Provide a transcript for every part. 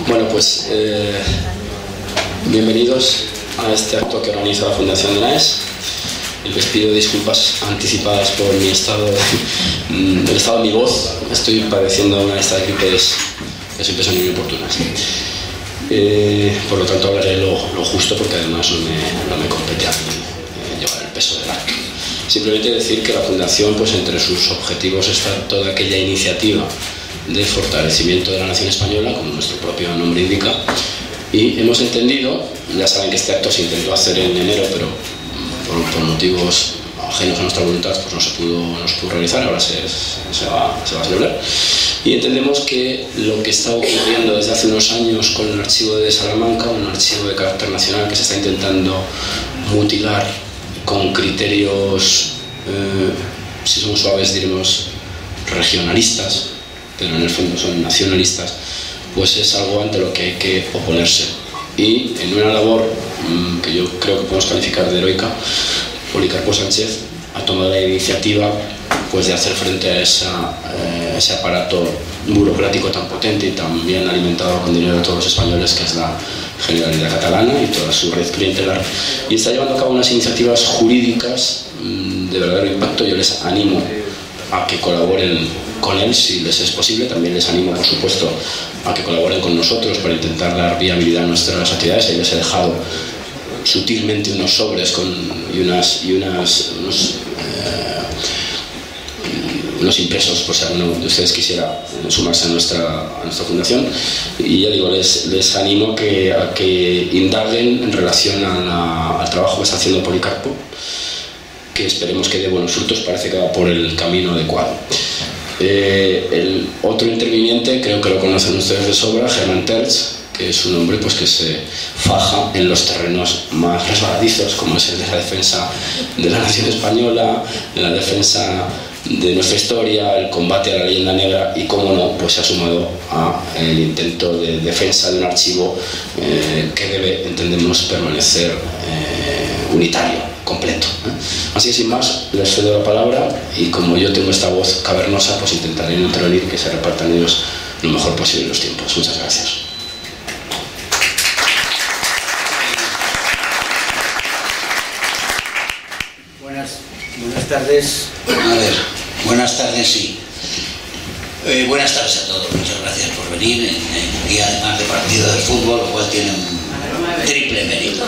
Bueno, pues bienvenidos a este acto que organiza la Fundación de NAES. Les pido disculpas anticipadas por mi estado, el estado de mi voz. Estoy padeciendo una de estas gripes que siempre son muy oportunas. Por lo tanto hablaré lo justo, porque además no me compete a mí llevar el peso del acto. Simplemente decir que la Fundación, pues entre sus objetivos está toda aquella iniciativa de fortalecimiento de la nación española, como nuestro propio nombre indica, y hemos entendido, ya saben que este acto se intentó hacer en enero, pero por motivos ajenos a nuestra voluntad pues no se pudo realizar, ahora se va a celebrar, y entendemos que lo que está ocurriendo desde hace unos años con el archivo de Salamanca, un archivo de carácter nacional que se está intentando mutilar con criterios, si son suaves diremos regionalistas, pero en el fondo son nacionalistas, pues es algo ante lo que hay que oponerse. Y en una labor que yo creo que podemos calificar de heroica, Policarpo Sánchez ha tomado la iniciativa pues de hacer frente a ese aparato burocrático tan potente y tan bien alimentado con dinero de todos los españoles, que es la Generalidad Catalana y toda su red clientelar, y está llevando a cabo unas iniciativas jurídicas de verdadero impacto. Yo les animo a que colaboren con él si les es posible. También les animo, por supuesto, a que colaboren con nosotros para intentar dar viabilidad a nuestras actividades. Ahí les he dejado sutilmente unos sobres unos impresos, por si alguno de ustedes quisiera sumarse a nuestra fundación. Y ya digo, les animo a que indaguen en relación al trabajo que está haciendo Policarpo, que esperemos que dé buenos frutos. Parece que va por el camino adecuado. El otro interviniente, creo que lo conocen ustedes de sobra, Germán Tertsch, que es un hombre pues que se faja en los terrenos más resbaladizos, como es el de la defensa de la nación española, la defensa de nuestra historia, el combate a la leyenda negra, y cómo no, pues se ha sumado al intento de defensa de un archivo que debe, entendemos, permanecer unitario, completo. Así que sin más, les cedo la palabra, y como yo tengo esta voz cavernosa, pues intentaré intervenir y que se repartan ellos lo mejor posible los tiempos. Muchas gracias. Buenas tardes. A ver, buenas tardes, sí. Buenas tardes a todos. Muchas gracias por venir en día además de partido de fútbol, lo cual tiene un triple mérito.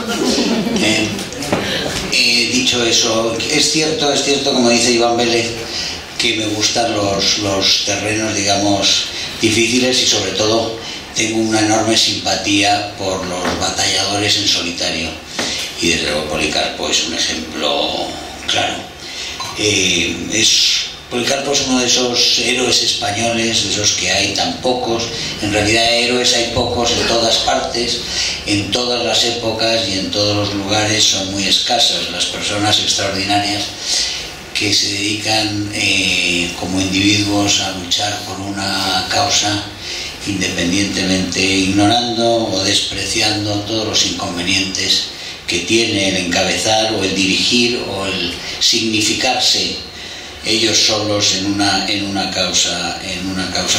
Dicho eso, es cierto, como dice Iván Vélez, que me gustan los terrenos, digamos, difíciles, y sobre todo tengo una enorme simpatía por los batalladores en solitario, y desde luego Policarpo es un ejemplo claro. Policarpo es uno de esos héroes españoles, de esos que hay tan pocos. En realidad héroes hay pocos en todas partes, en todas las épocas y en todos los lugares. Son muy escasas las personas extraordinarias que se dedican como individuos a luchar por una causa, independientemente, ignorando o despreciando todos los inconvenientes que tiene el encabezar o el dirigir o el significarse ellos solos en una causa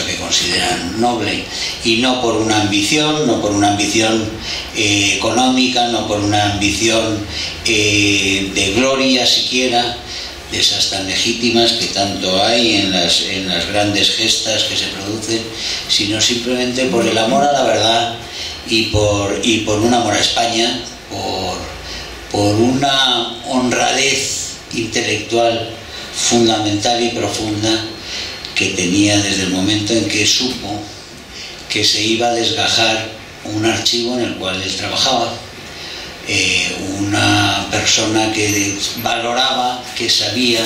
que consideran noble, y no por una ambición, económica, no por una ambición de gloria siquiera, de esas tan legítimas que tanto hay en las grandes gestas que se producen, sino simplemente por el amor a la verdad y por un amor a España, por una honradez intelectual fundamental y profunda que tenía desde el momento en que supo que se iba a desgajar un archivo en el cual él trabajaba. Una persona que valoraba, que sabía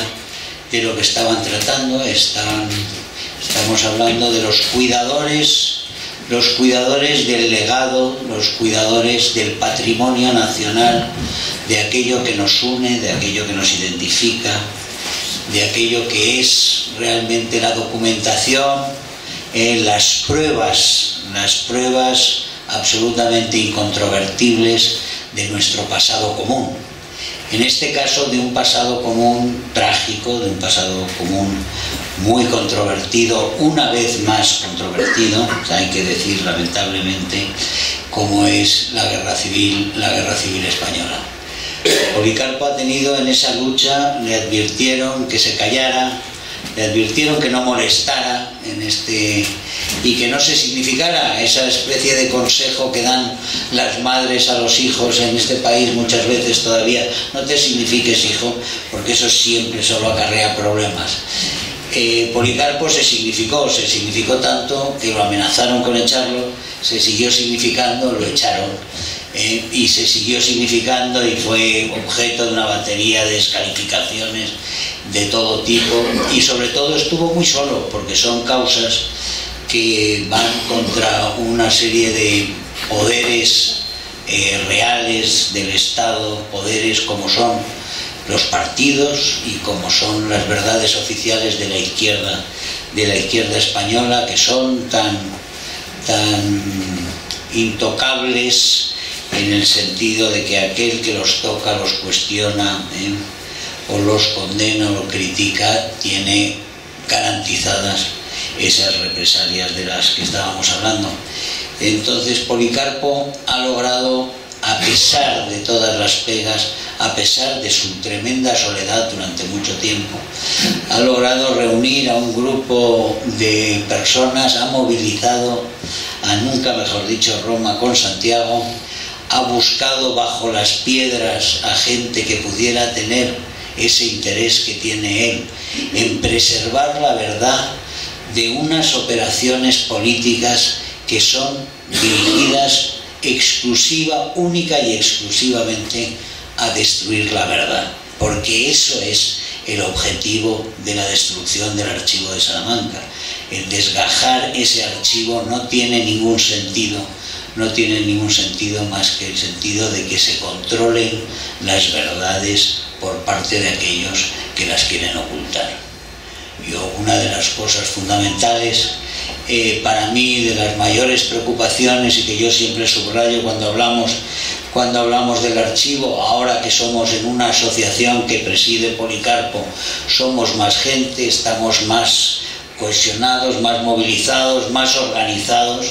de lo que estaban tratando. Estamos hablando de los cuidadores del legado, los cuidadores del patrimonio nacional, de aquello que nos une, de aquello que nos identifica, de aquello que es realmente la documentación, las pruebas absolutamente incontrovertibles de nuestro pasado común. En este caso de un pasado común trágico, de un pasado común muy controvertido, una vez más controvertido, hay que decir lamentablemente, como es la guerra civil española. Policarpo ha tenido en esa lucha, le advirtieron que se callara, le advirtieron que no molestara y que no se significara esa especie de consejo que dan las madres a los hijos en este país muchas veces todavía: no te signifiques, hijo, porque eso siempre solo acarrea problemas. Policarpo se significó tanto que lo amenazaron con echarlo, se siguió significando, lo echaron, y se siguió significando y fue objeto de una batería de descalificaciones de todo tipo, y sobre todo estuvo muy solo, porque son causas que van contra una serie de poderes reales del Estado, poderes como son los partidos y como son las verdades oficiales de la izquierda española, que son tan intocables, en el sentido de que aquel que los toca, los cuestiona, o los condena o los critica, tiene garantizadas esas represalias de las que estábamos hablando. Entonces Policarpo ha logrado, a pesar de todas las pegas, a pesar de su tremenda soledad durante mucho tiempo, ha logrado reunir a un grupo de personas, ha movilizado a, nunca mejor dicho, Roma con Santiago, ha buscado bajo las piedras a gente que pudiera tener ese interés que tiene él en preservar la verdad de unas operaciones políticas que son dirigidas única y exclusivamente a destruir la verdad, porque eso es el objetivo de la destrucción del archivo de Salamanca. El desgajar ese archivo no tiene ningún sentido más que el sentido de que se controlen las verdades por parte de aquellos que las quieren ocultar. Una de las cosas fundamentales, para mí, de las mayores preocupaciones, y que yo siempre subrayo cuando hablamos del archivo, ahora que somos en una asociación que preside Policarpo, somos más gente, estamos más cohesionados, más movilizados, más organizados,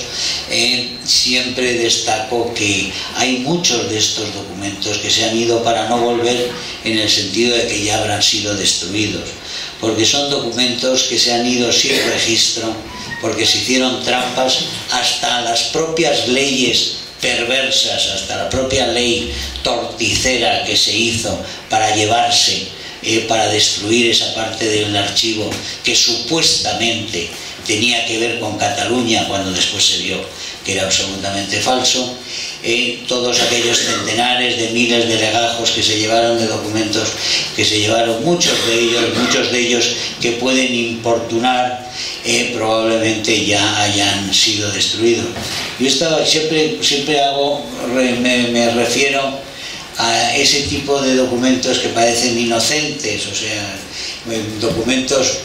siempre destaco que hay muchos de estos documentos que se han ido para no volver, en el sentido de que ya habrán sido destruidos, porque son documentos que se han ido sin registro, porque se hicieron trampas, hasta las propias leyes perversas, hasta la propia ley torticera que se hizo para llevarse, para destruir esa parte del archivo que supuestamente tenía que ver con Cataluña, cuando después se vio que era absolutamente falso. Todos aquellos centenares de miles de legajos que se llevaron, de documentos que se llevaron, muchos de ellos que pueden importunar, probablemente ya hayan sido destruidos. Yo siempre me refiero a ese tipo de documentos que parecen inocentes, o sea, documentos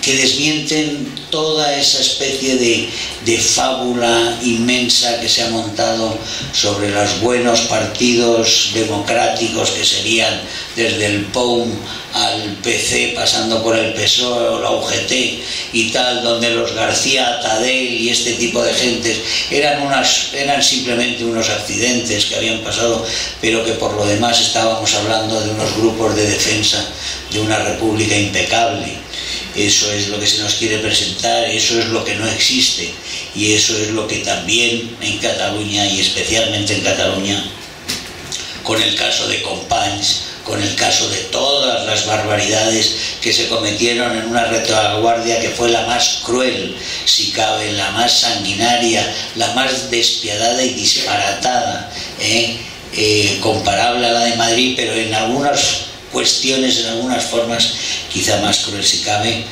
que desmienten toda esa especie de fábula inmensa que se ha montado sobre los buenos partidos democráticos, que serían desde el POUM al PC, pasando por el PSOE o la UGT y tal, donde los García Tadel y este tipo de gentes eran simplemente unos accidentes que habían pasado, pero que por lo demás estábamos hablando de unos grupos de defensa de una república impecable. Eso es lo que se nos quiere presentar, eso es lo que no existe, y eso es lo que también en Cataluña, y especialmente en Cataluña, con el caso de Companys, con el caso de todas las barbaridades que se cometieron en una retaguardia que fue la más cruel, si cabe, la más sanguinaria, la más despiadada y disparatada, comparable a la de Madrid, pero en algunas cuestiones, en algunas formas, quizá más cruel si cabe.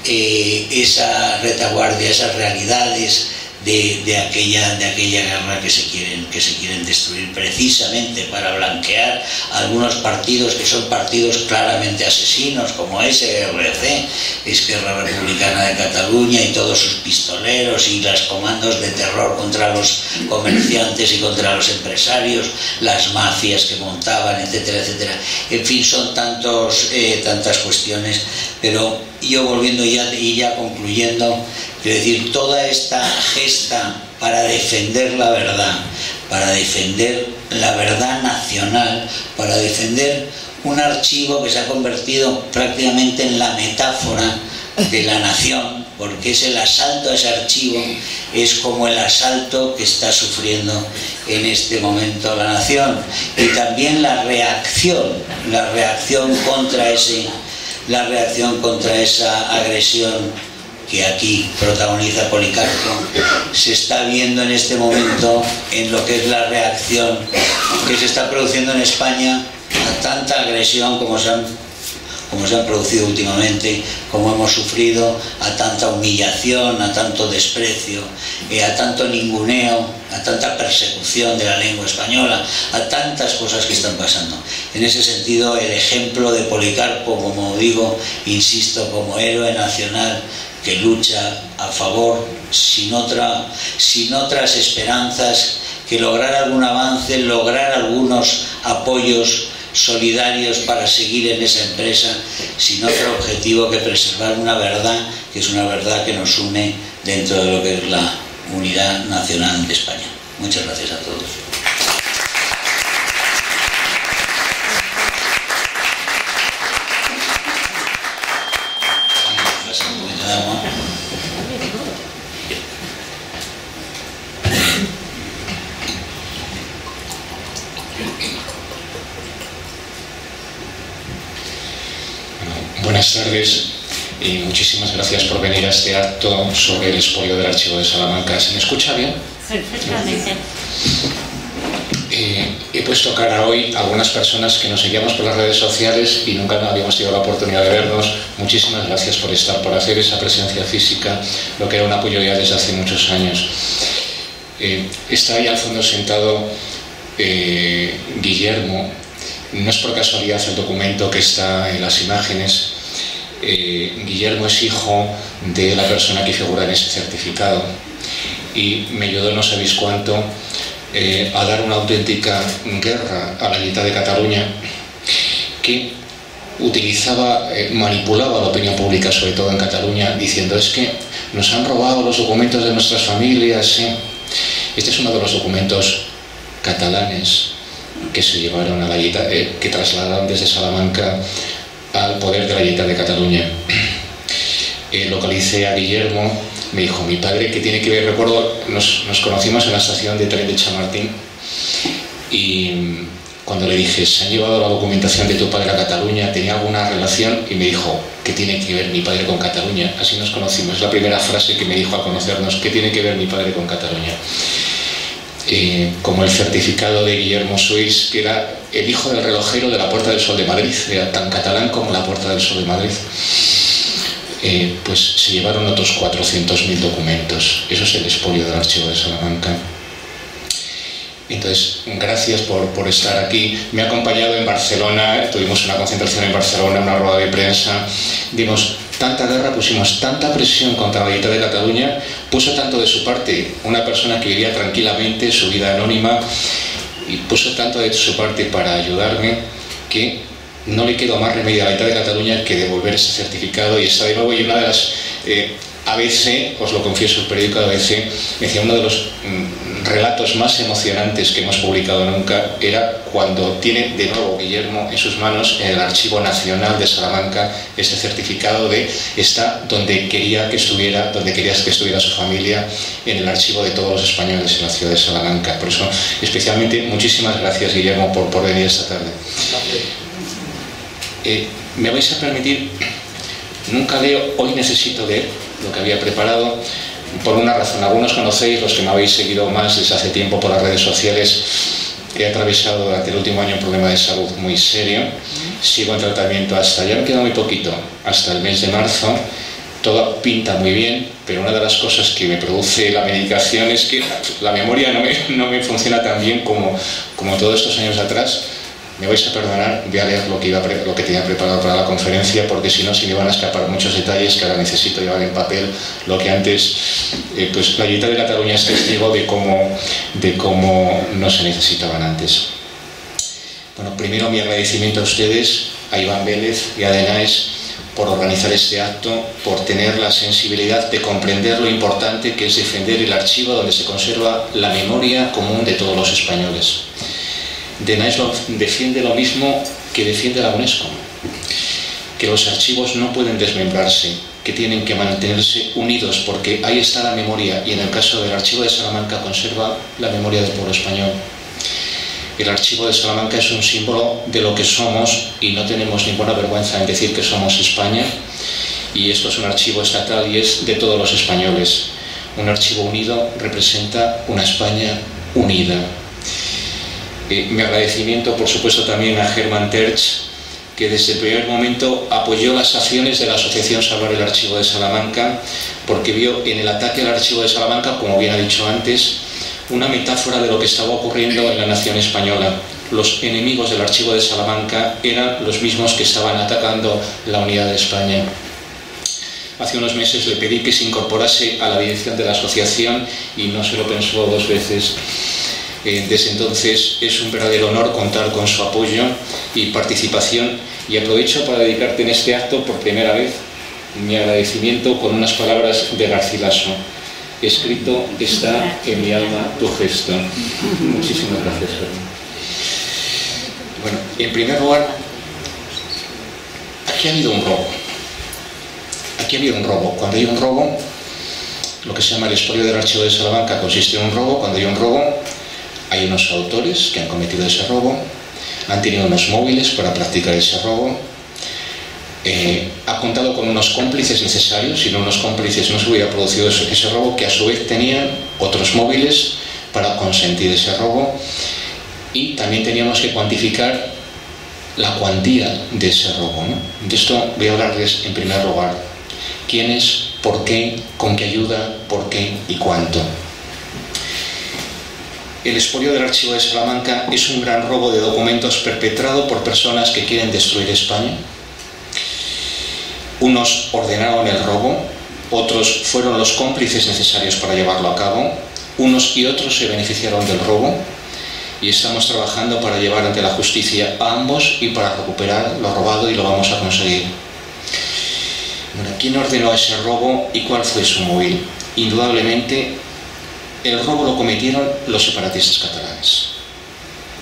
Esa retaguardia, esas realidades de aquella guerra que se quieren destruir, precisamente para blanquear algunos partidos que son partidos claramente asesinos, como SRC, Esquerra Republicana de Cataluña, y todos sus pistoleros y los comandos de terror contra los comerciantes y contra los empresarios, las mafias que montaban, etcétera, etcétera. En fin, son tantas cuestiones, pero yo volviendo ya concluyendo, quiero decir, toda esta gesta para defender la verdad nacional, para defender un archivo que se ha convertido prácticamente en la metáfora de la nación, porque es el asalto a ese archivo, es como el asalto que está sufriendo en este momento la nación, y también la reacción contra esa agresión que aquí protagoniza Policarpo, se está viendo en este momento en lo que es la reacción que se está produciendo en España a tanta agresión como se han producido últimamente, como hemos sufrido, a tanta humillación, a tanto desprecio, a tanto ninguneo, a tanta persecución de la lengua española, a tantas cosas que están pasando. En ese sentido, el ejemplo de Policarpo, como digo, insisto, como héroe nacional que lucha a favor, sin otras esperanzas que lograr algún avance, lograr algunos apoyos solidarios para seguir en esa empresa, sin otro objetivo que preservar una verdad, que es una verdad que nos une dentro de lo que es la unidad nacional de España. Muchas gracias a todos. Buenas tardes y muchísimas gracias por venir a este acto sobre el expolio del Archivo de Salamanca. ¿Se me escucha bien? Perfectamente. He puesto cara hoy a algunas personas que nos seguíamos por las redes sociales y nunca habíamos tenido la oportunidad de vernos. Muchísimas gracias por estar, por hacer esa presencia física, lo que era un apoyo ya desde hace muchos años. Está ahí al fondo sentado Guillermo. No es por casualidad el documento que está en las imágenes. Guillermo es hijo de la persona que figura en ese certificado y me ayudó, no sabéis cuánto, a dar una auténtica guerra a la Generalitat de Cataluña, que utilizaba, manipulaba la opinión pública, sobre todo en Cataluña, diciendo: es que nos han robado los documentos de nuestras familias. ¿Sí? Este es uno de los documentos catalanes que se llevaron a la que trasladaron desde Salamanca al poder de la Generalitat de Cataluña. Localicé a Guillermo, me dijo: mi padre, que tiene que ver, recuerdo, nos conocimos en la estación de tren de Chamartín, y cuando le dije: se han llevado la documentación de tu padre a Cataluña, ¿tenía alguna relación? Y me dijo: ¿qué tiene que ver mi padre con Cataluña? Así nos conocimos, es la primera frase que me dijo al conocernos: ¿qué tiene que ver mi padre con Cataluña? Como el certificado de Guillermo Suís, que era el hijo del relojero de la Puerta del Sol de Madrid, era tan catalán como la Puerta del Sol de Madrid. Pues se llevaron otros 400.000 documentos. Eso es el expolio del Archivo de Salamanca. Entonces, gracias por estar aquí. Me ha acompañado en Barcelona, tuvimos una concentración en Barcelona, una rueda de prensa, dimos tanta guerra, pusimos tanta presión contra la Generalitat de Cataluña, puso tanto de su parte una persona que vivía tranquilamente su vida anónima, y puso tanto de su parte para ayudarme, que no le quedó más remedio a la Generalitat de Cataluña que devolver ese certificado. Y está de nuevo, y una de las ABC, os lo confieso, el periódico ABC decía: uno de los relatos más emocionantes que hemos publicado nunca era cuando tiene de nuevo Guillermo en sus manos, en el Archivo Nacional de Salamanca, este certificado de está donde quería que estuviera su familia, en el archivo de todos los españoles en la ciudad de Salamanca. Por eso, especialmente, muchísimas gracias, Guillermo, por venir esta tarde. Me vais a permitir, nunca leo, hoy necesito leer lo que había preparado, por una razón. Algunos conocéis, los que me habéis seguido más desde hace tiempo por las redes sociales, he atravesado durante el último año un problema de salud muy serio. Sigo en tratamiento hasta, ya me queda muy poquito, hasta el mes de marzo, todo pinta muy bien, pero una de las cosas que me produce la medicación es que la memoria no me funciona tan bien como todos estos años atrás. Me vais a perdonar, voy a leer lo que tenía preparado para la conferencia, porque si no se me van a escapar muchos detalles que ahora necesito llevar en papel. Lo que antes, pues la Generalitat de Cataluña es testigo de cómo no se necesitaban antes. Bueno, primero mi agradecimiento a ustedes, a Iván Vélez y a Denaes, por organizar este acto, por tener la sensibilidad de comprender lo importante que es defender el archivo donde se conserva la memoria común de todos los españoles. Denaes defiende lo mismo que defiende la UNESCO, que los archivos no pueden desmembrarse, que tienen que mantenerse unidos porque ahí está la memoria, y en el caso del Archivo de Salamanca conserva la memoria del pueblo español. El Archivo de Salamanca es un símbolo de lo que somos y no tenemos ninguna vergüenza en decir que somos España, y esto es un archivo estatal y es de todos los españoles. Un archivo unido representa una España unida. Mi agradecimiento, por supuesto, también a Germán Tertsch, que desde el primer momento apoyó las acciones de la Asociación Salvar el Archivo de Salamanca, porque vio en el ataque al Archivo de Salamanca, como bien ha dicho antes, una metáfora de lo que estaba ocurriendo en la nación española. Los enemigos del Archivo de Salamanca eran los mismos que estaban atacando la unidad de España. Hace unos meses le pedí que se incorporase a la dirección de la asociación y no se lo pensó dos veces. Desde entonces es un verdadero honor contar con su apoyo y participación, y aprovecho para dedicarte en este acto por primera vez mi agradecimiento con unas palabras de Garcilaso. Escrito está en mi alma tu gesto. Muchísimas gracias. Bueno, en primer lugar, aquí ha habido un robo. Aquí ha habido un robo. Cuando hay un robo, lo que se llama el expolio del Archivo de Salamanca consiste en un robo. Cuando hay un robo, hay unos autores que han cometido ese robo, han tenido unos móviles para practicar ese robo, ha contado con unos cómplices necesarios, si no unos cómplices no se hubiera producido ese robo, que a su vez tenían otros móviles para consentir ese robo, y también teníamos que cuantificar la cuantía de ese robo, ¿no? De esto voy a hablarles en primer lugar. ¿Quiénes? ¿Por qué? ¿Con qué ayuda? ¿Por qué? ¿Y cuánto? El expolio del Archivo de Salamanca es un gran robo de documentos perpetrado por personas que quieren destruir España. Unos ordenaron el robo, otros fueron los cómplices necesarios para llevarlo a cabo, unos y otros se beneficiaron del robo, y estamos trabajando para llevar ante la justicia a ambos y para recuperar lo robado, y lo vamos a conseguir. Bueno, ¿quién ordenó ese robo y cuál fue su móvil? Indudablemente, el robo lo cometieron los separatistas catalanes.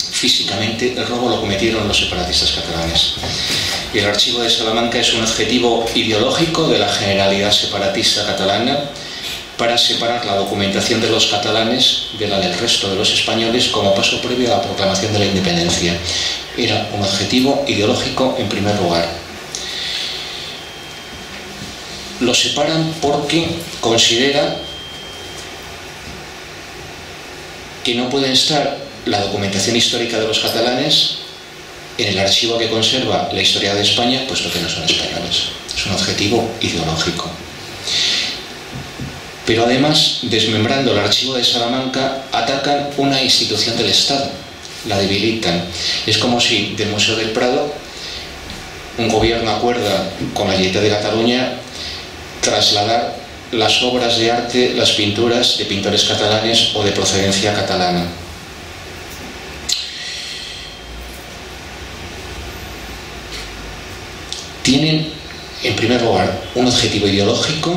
Físicamente, el robo lo cometieron los separatistas catalanes. El Archivo de Salamanca es un objetivo ideológico de la Generalidad separatista catalana para separar la documentación de los catalanes de la del resto de los españoles como paso previo a la proclamación de la independencia. Era un objetivo ideológico en primer lugar. Lo separan porque considera que no puede estar la documentación histórica de los catalanes en el archivo que conserva la historia de España, puesto que no son españoles. Es un objetivo ideológico. Pero además, desmembrando el Archivo de Salamanca, atacan una institución del Estado, la debilitan. Es como si del Museo del Prado un gobierno acuerda con la Generalitat de Cataluña trasladar las obras de arte, las pinturas de pintores catalanes o de procedencia catalana. Tienen, en primer lugar, un objetivo ideológico.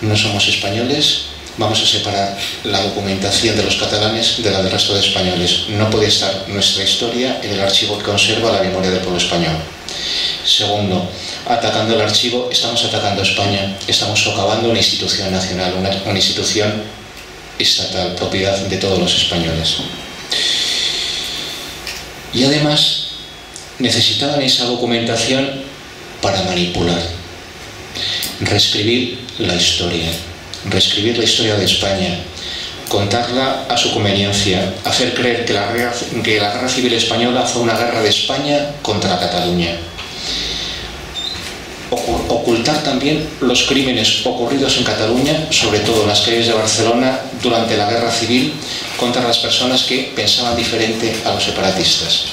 No somos españoles, vamos a separar la documentación de los catalanes de la del resto de españoles. No puede estar nuestra historia en el archivo que conserva la memoria del pueblo español. Segundo, atacando el archivo, estamos atacando a España, estamos socavando una institución nacional, una institución estatal, propiedad de todos los españoles. Y además, necesitaban esa documentación para manipular, reescribir la historia de España, contarla a su conveniencia, hacer creer que la guerra civil española fue una guerra de España contra Cataluña. ocultar también los crímenes ocurridos en Cataluña, sobre todo en las calles de Barcelona, durante la guerra civil, contra las personas que pensaban diferente a los separatistas.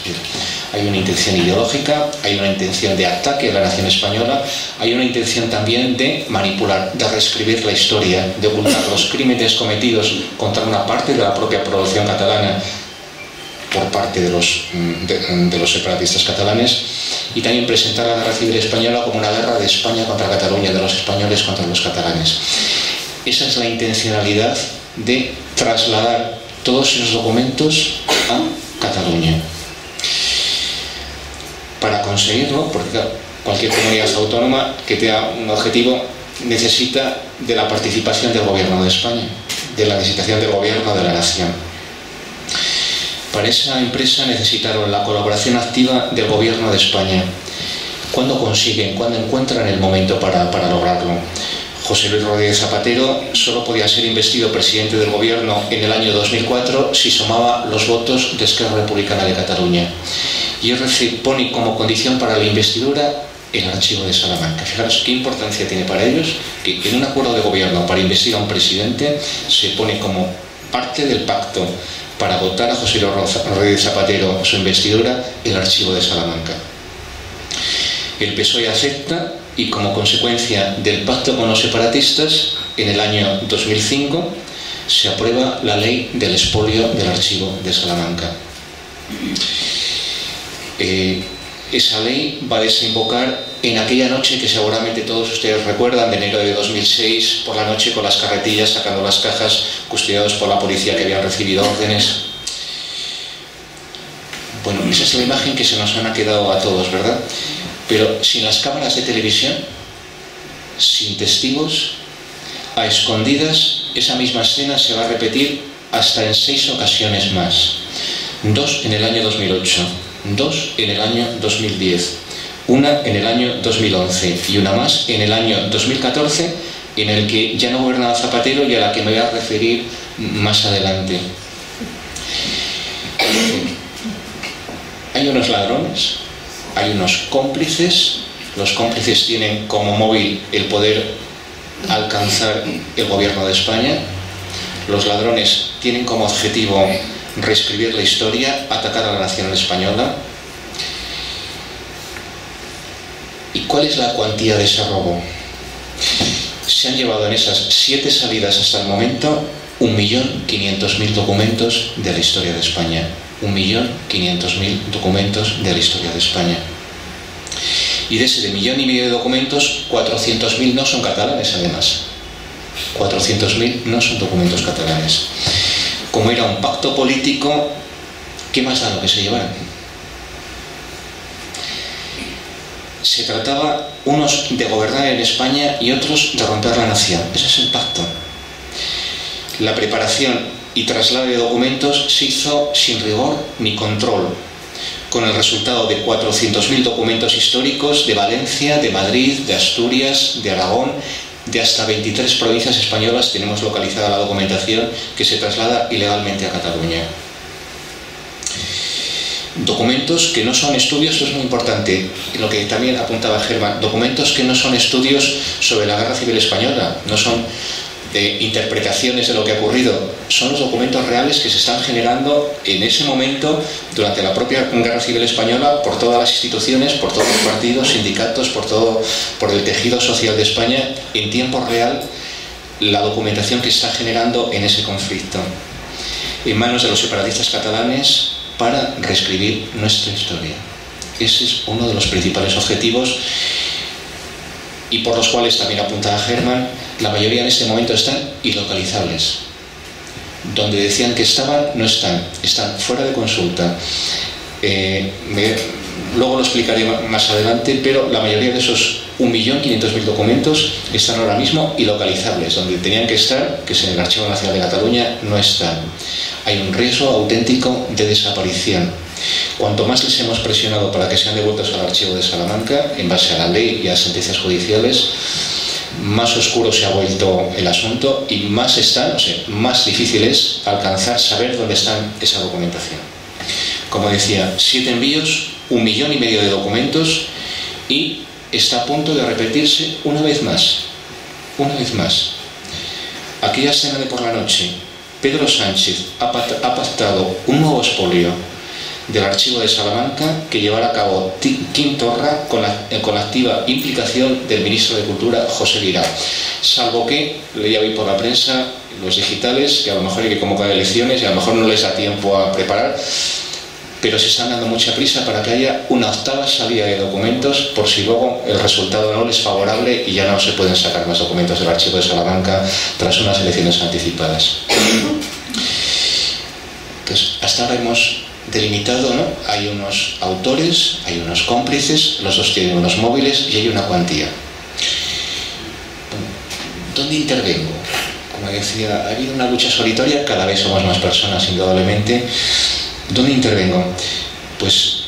Hay una intención ideológica, hay una intención de ataque a la nación española, hay una intención también de manipular, de reescribir la historia, de ocultar los crímenes cometidos contra una parte de la propia población catalana por parte de los separatistas catalanes, y también presentar la guerra civil española como una guerra de España contra Cataluña, de los españoles contra los catalanes. Esa es la intencionalidad de trasladar todos esos documentos a Cataluña. Para conseguirlo, porque claro, cualquier comunidad autónoma que tenga un objetivo necesita de la participación del gobierno de España, de la necesitación del gobierno de la nación. Para esa empresa necesitaron la colaboración activa del gobierno de España. ¿Cuándo consiguen, cuándo encuentran el momento para lograrlo? José Luis Rodríguez Zapatero solo podía ser investido presidente del gobierno en el año 2004 si sumaba los votos de Esquerra Republicana de Cataluña. Y RC pone como condición para la investidura el archivo de Salamanca. Fijaros qué importancia tiene para ellos que en un acuerdo de gobierno para investir a un presidente se pone como parte del pacto para votar a José Luis Rodríguez Zapatero su investidura el archivo de Salamanca. El PSOE acepta y como consecuencia del pacto con los separatistas, en el año 2005 se aprueba la ley del expolio del archivo de Salamanca. Esa ley va a desembocar en aquella noche que seguramente todos ustedes recuerdan, de enero de 2006, por la noche con las carretillas sacando las cajas, custodiados por la policía que habían recibido órdenes. Bueno, esa es la imagen que se nos ha quedado a todos, ¿verdad? Pero sin las cámaras de televisión, sin testigos, a escondidas, esa misma escena se va a repetir hasta en 6 ocasiones más. 2 en el año 2008, 2 en el año 2010, una en el año 2011 y una más en el año 2014, en el que ya no gobernaba Zapatero y a la que me voy a referir más adelante. Hay unos ladrones, hay unos cómplices. Los cómplices tienen como móvil el poder alcanzar el gobierno de España. Los ladrones tienen como objetivo reescribir la historia, atacar a la nación española. ¿Y cuál es la cuantía de ese robo? Se han llevado en esas 7 salidas hasta el momento 1.500.000 documentos de la historia de España. 1.500.000 documentos de la historia de España. Y de ese 1,5 millones de documentos, 400.000 no son catalanes, además. 400.000 no son documentos catalanes. Como era un pacto político, ¿qué más da lo que se llevaran? Se trataba unos de gobernar en España y otros de romper la nación. Ese es el pacto. La preparación y traslado de documentos se hizo sin rigor ni control, con el resultado de 400.000 documentos históricos de Valencia, de Madrid, de Asturias, de Aragón, de hasta 23 provincias españolas tenemos localizada la documentación que se traslada ilegalmente a Cataluña. Documentos que no son estudios, esto es muy importante, lo que también apuntaba Germán, documentos que no son estudios sobre la Guerra Civil Española, no son interpretaciones de lo que ha ocurrido, son los documentos reales que se están generando en ese momento durante la propia Guerra Civil Española por todas las instituciones, por todos los partidos, sindicatos, por el tejido social de España, en tiempo real, la documentación que está generando en ese conflicto, en manos de los separatistas catalanes para reescribir nuestra historia. Ese es uno de los principales objetivos y por los cuales también apuntaba Germán, la mayoría en este momento están ilocalizables. Donde decían que estaban, no están, están fuera de consulta. Luego lo explicaré más adelante, pero la mayoría de esos 1.500.000 documentos están ahora mismo ilocalizables. Donde tenían que estar, que es en el Archivo Nacional de Cataluña, no están. Hay un riesgo auténtico de desaparición. Cuanto más les hemos presionado para que sean devueltos al archivo de Salamanca, en base a la ley y a sentencias judiciales, más oscuro se ha vuelto el asunto y más más difícil es alcanzar, saber dónde está esa documentación. Como decía, 7 envíos, 1,5 millones de documentos y está a punto de repetirse una vez más. Una vez más. Aquella cena de por la noche, Pedro Sánchez ha pactado un nuevo expolio del archivo de Salamanca que llevará a cabo Quim Torra con la activa implicación del ministro de Cultura, José Lira. Salvo que, leía hoy por la prensa, los digitales, que a lo mejor hay que convocar elecciones y a lo mejor no les da tiempo a preparar, pero se están dando mucha prisa para que haya una octava salida de documentos por si luego el resultado no es favorable y ya no se pueden sacar más documentos del archivo de Salamanca tras unas elecciones anticipadas. Entonces, hasta ahora hemos delimitado, ¿no? Hay unos autores, hay unos cómplices, los dos tienen unos móviles y hay una cuantía. ¿Dónde intervengo? Como decía, ha habido una lucha solitaria, cada vez somos más personas, indudablemente. ¿Dónde intervengo? Pues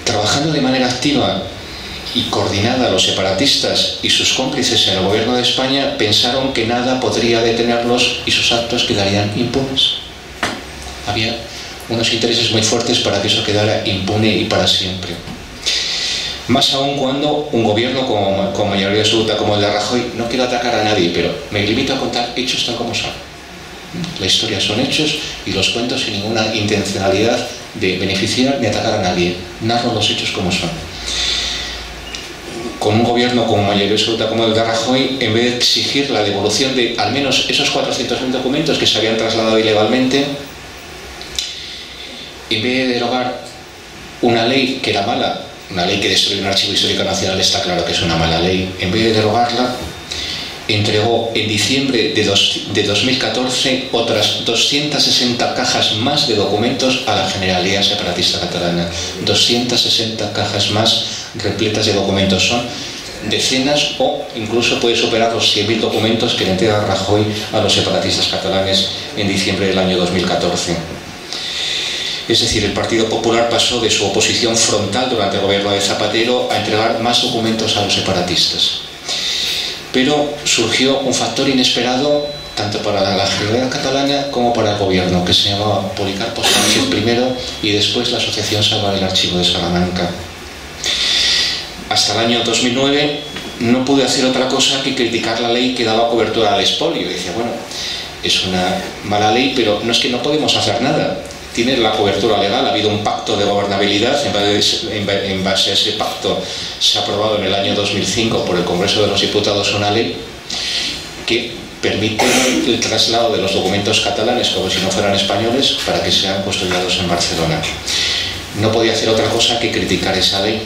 trabajando de manera activa y coordinada, los separatistas y sus cómplices en el gobierno de España pensaron que nada podría detenerlos y sus actos quedarían impunes. Había unos intereses muy fuertes para que eso quedara impune y para siempre. Más aún cuando un gobierno con mayoría absoluta como el de Rajoy, no quiero atacar a nadie, pero me limito a contar hechos tal como son. La historia son hechos y los cuento sin ninguna intencionalidad de beneficiar ni atacar a nadie. Narro los hechos como son. Con un gobierno con mayoría absoluta como el de Rajoy, en vez de exigir la devolución de al menos esos 400.000 documentos que se habían trasladado ilegalmente, en vez de derogar una ley que era mala, una ley que destruye un archivo histórico nacional, está claro que es una mala ley, en vez de derogarla, entregó en diciembre de 2014 otras 260 cajas más de documentos a la Generalidad Separatista Catalana. 260 cajas más repletas de documentos. Son decenas o incluso puede superar los 100.000 documentos que le entrega Rajoy a los separatistas catalanes en diciembre del año 2014. Es decir, el Partido Popular pasó de su oposición frontal durante el gobierno de Zapatero a entregar más documentos a los separatistas. Pero surgió un factor inesperado tanto para la Generalidad Catalana como para el gobierno, que se llamaba Policarpo Sánchez primero y después la Asociación Salvar el Archivo de Salamanca. Hasta el año 2009 no pude hacer otra cosa que criticar la ley que daba cobertura al expolio. Decía, bueno, es una mala ley, pero no es que no podemos hacer nada. Tiene la cobertura legal, ha habido un pacto de gobernabilidad, en base a ese pacto se ha aprobado en el año 2005 por el Congreso de los Diputados una ley que permite el traslado de los documentos catalanes como si no fueran españoles para que sean custodiados en Barcelona. No podía hacer otra cosa que criticar esa ley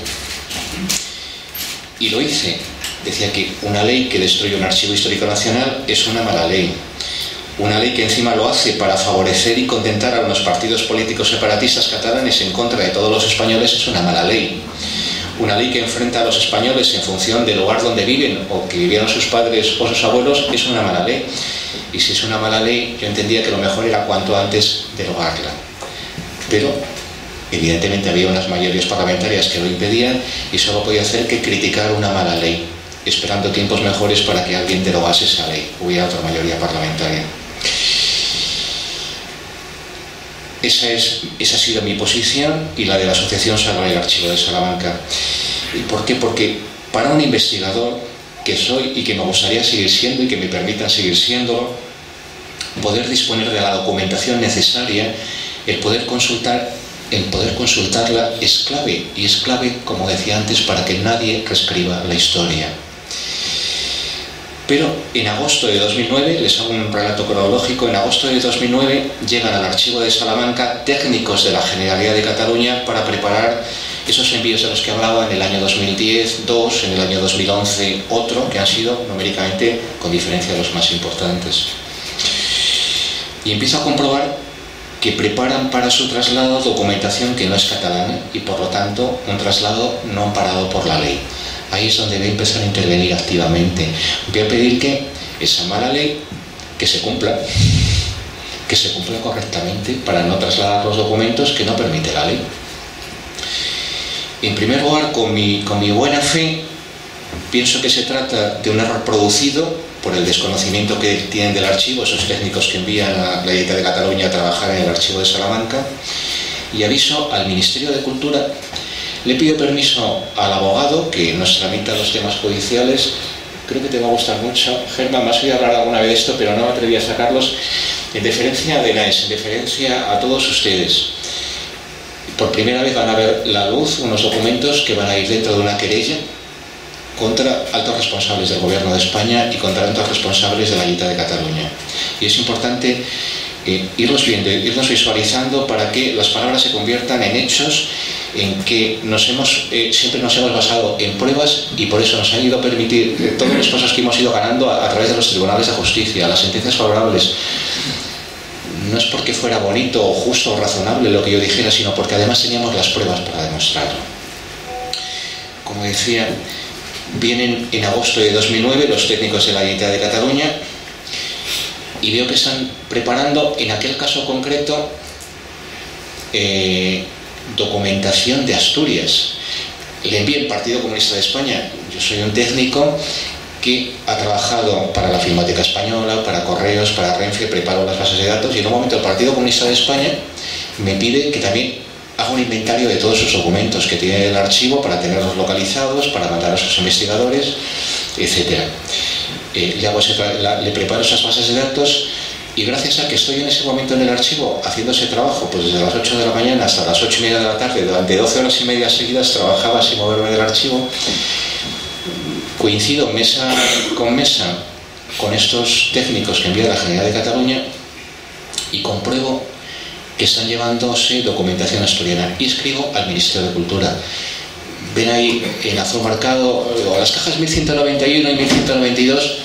y lo hice. Decía que una ley que destruye un archivo histórico nacional es una mala ley. Una ley que encima lo hace para favorecer y contentar a unos partidos políticos separatistas catalanes en contra de todos los españoles es una mala ley. Una ley que enfrenta a los españoles en función del lugar donde viven o que vivieron sus padres o sus abuelos es una mala ley. Y si es una mala ley, yo entendía que lo mejor era cuanto antes derogarla. Pero evidentemente había unas mayorías parlamentarias que lo impedían y solo podía hacer que criticar una mala ley, esperando tiempos mejores para que alguien derogase esa ley, hubiera otra mayoría parlamentaria. Esa ha sido mi posición y la de la Asociación Salvar el Archivo de Salamanca. ¿Y por qué? Porque para un investigador que soy y que me gustaría seguir siendo y que me permitan seguir siéndolo, poder disponer de la documentación necesaria, el poder consultarla es clave, y es clave, como decía antes, para que nadie reescriba la historia. Pero en agosto de 2009, les hago un relato cronológico, en agosto de 2009 llegan al archivo de Salamanca técnicos de la Generalidad de Cataluña para preparar esos envíos de los que hablaba en el año 2010, dos, en el año 2011, otro, que han sido numéricamente con diferencia los más importantes. Y empiezo a comprobar que preparan para su traslado documentación que no es catalana y por lo tanto un traslado no amparado por la ley. Ahí es donde voy a empezar a intervenir activamente. Voy a pedir que esa mala ley que se cumpla correctamente para no trasladar los documentos que no permite la ley. En primer lugar, con mi buena fe, pienso que se trata de un error producido por el desconocimiento que tienen del archivo esos técnicos que envían a la Generalitat de Cataluña a trabajar en el archivo de Salamanca, y aviso al Ministerio de Cultura Le pido permiso al abogado que nos tramita los temas judiciales. Creo que te va a gustar mucho. Germán, me has oído hablar alguna vez de esto, pero no me atreví a sacarlos. En deferencia de NAES, en deferencia a todos ustedes, por primera vez van a ver la luz unos documentos que van a ir dentro de una querella contra altos responsables del Gobierno de España y contra altos responsables de la Generalitat de Cataluña. Y es importante irlos viendo, irnos visualizando para que las palabras se conviertan en hechos, en que siempre nos hemos basado en pruebas, y por eso nos han ido a permitir todas las cosas que hemos ido ganando a través de los tribunales de justicia, las sentencias favorables. No es porque fuera bonito o justo o razonable lo que yo dijera, sino porque además teníamos las pruebas para demostrarlo. Como decía, vienen en agosto de 2009 los técnicos de la Generalitat de Cataluña y veo que están preparando, en aquel caso concreto, documentación de Asturias. Le envié el Partido Comunista de España. Yo soy un técnico que ha trabajado para la Filmoteca Española, para Correos, para Renfe, preparo las bases de datos, y en un momento el Partido Comunista de España me pide que también haga un inventario de todos sus documentos que tiene en el archivo para tenerlos localizados, para mandar a sus investigadores, etc. Le preparo esas bases de datos, y gracias a que estoy en ese momento en el archivo haciendo ese trabajo, pues desde las 8 de la mañana hasta las 8:30 de la tarde, durante 12 horas y media seguidas trabajaba sin moverme del archivo. Coincido mesa con estos técnicos que envía la Generalitat de Cataluña y compruebo que están llevándose documentación asturiana, y escribo al Ministerio de Cultura. Ven ahí en azul marcado las cajas 1191 y 1192.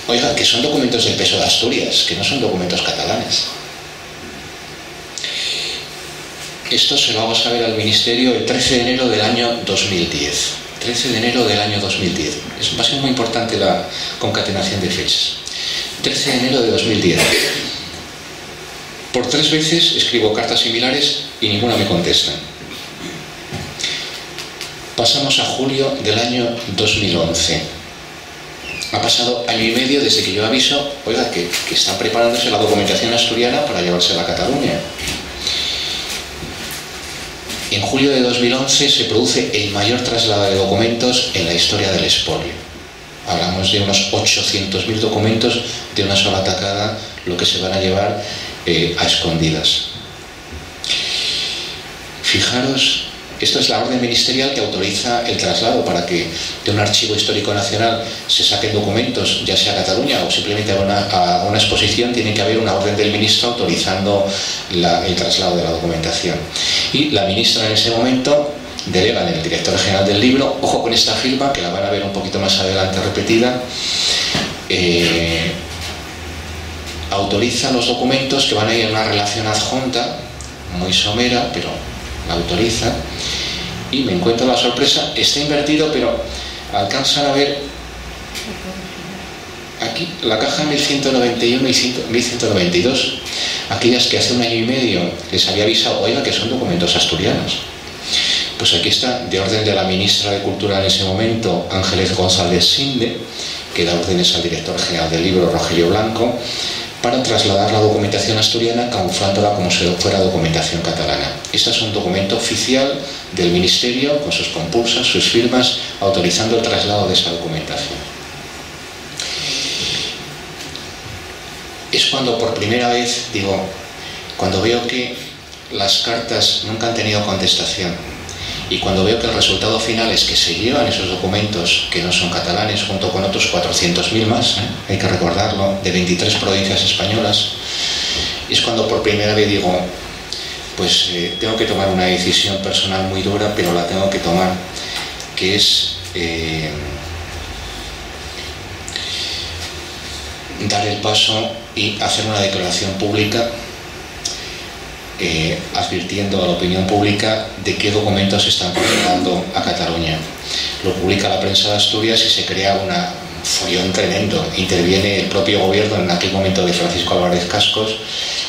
Oiga, que son documentos del peso de Asturias, que no son documentos catalanes. Esto se lo hago saber al Ministerio el 13 de enero del año 2010. 13 de enero del año 2010. Va a ser muy importante la concatenación de fechas. 13 de enero de 2010. Por 3 veces escribo cartas similares y ninguna me contesta. Pasamos a julio del año 2011. Ha pasado año y medio desde que yo aviso, oiga, que están preparándose la documentación asturiana para llevársela a Cataluña. En julio de 2011 se produce el mayor traslado de documentos en la historia del expolio. Hablamos de unos 800.000 documentos de una sola tacada, lo que se van a llevar a escondidas. Fijaros, esto es la orden ministerial que autoriza el traslado para que de un archivo histórico nacional se saquen documentos, ya sea a Cataluña o simplemente a una exposición. Tiene que haber una orden del ministro autorizando el traslado de la documentación. Y la ministra en ese momento delega en el director general del libro, ojo con esta firma, que la van a ver un poquito más adelante repetida, autoriza los documentos que van a ir en una relación adjunta, muy somera, pero la autoriza, y me encuentro la sorpresa. Está invertido, pero alcanzan a ver aquí la caja 1191 y 1192, aquellas que hace un año y medio les había avisado, oiga, que son documentos asturianos. Pues aquí está, de orden de la ministra de Cultura en ese momento, Ángeles González Sinde, que da órdenes al director general del libro, Rogelio Blanco, para trasladar la documentación asturiana camuflándola como si fuera documentación catalana. Este es un documento oficial del Ministerio, con sus compulsas, sus firmas, autorizando el traslado de esa documentación. Es cuando por primera vez, cuando veo que las cartas nunca han tenido contestación, y cuando veo que el resultado final es que se llevan esos documentos que no son catalanes, junto con otros 400.000 más, hay que recordarlo, de 23 provincias españolas, es cuando por primera vez digo, pues tengo que tomar una decisión personal muy dura, pero la tengo que tomar, que es dar el paso y hacer una declaración pública advirtiendo a la opinión pública de qué documentos se están presentando a Cataluña. Lo publica la prensa de Asturias y se crea un follón tremendo. Interviene el propio gobierno, en aquel momento de Francisco Álvarez Cascos,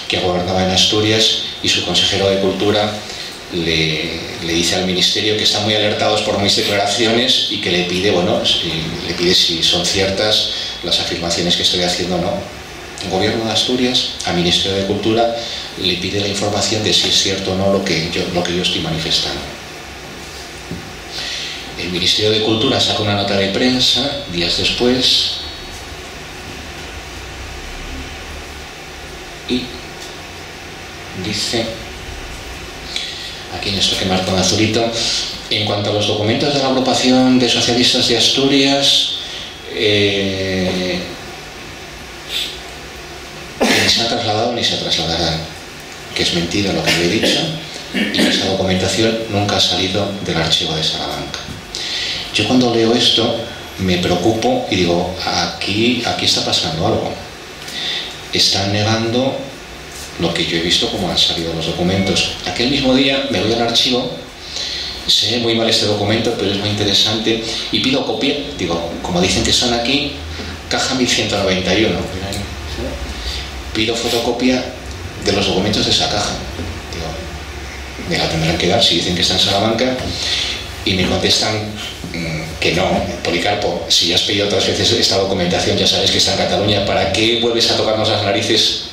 que gobernaba en Asturias, y su consejero de Cultura le dice al Ministerio que están muy alertados por mis declaraciones y que le pide, le pide si son ciertas las afirmaciones que estoy haciendo o no. El gobierno de Asturias, al Ministerio de Cultura, le pide la información de si es cierto o no lo que yo estoy manifestando. El Ministerio de Cultura saca una nota de prensa días después y dice, aquí en esto que marco en azulito, en cuanto a los documentos de la agrupación de socialistas de Asturias, ni se ha trasladado ni se trasladarán, que es mentira lo que yo he dicho, y que esa documentación nunca ha salido del archivo de Salamanca. Yo cuando leo esto me preocupo y digo, aquí está pasando algo. Están negando lo que yo he visto como han salido los documentos. Aquel mismo día me voy al archivo, sé muy mal este documento, pero es muy interesante, y pido copia. Digo, como dicen que están aquí, caja 1191. Pido fotocopia de los documentos de esa caja. Digo, me la tendrán que dar si dicen que está en Salamanca, y me contestan que no. Policarpo, si ya has pedido otras veces esta documentación, ya sabes que está en Cataluña, ¿para qué vuelves a tocarnos las narices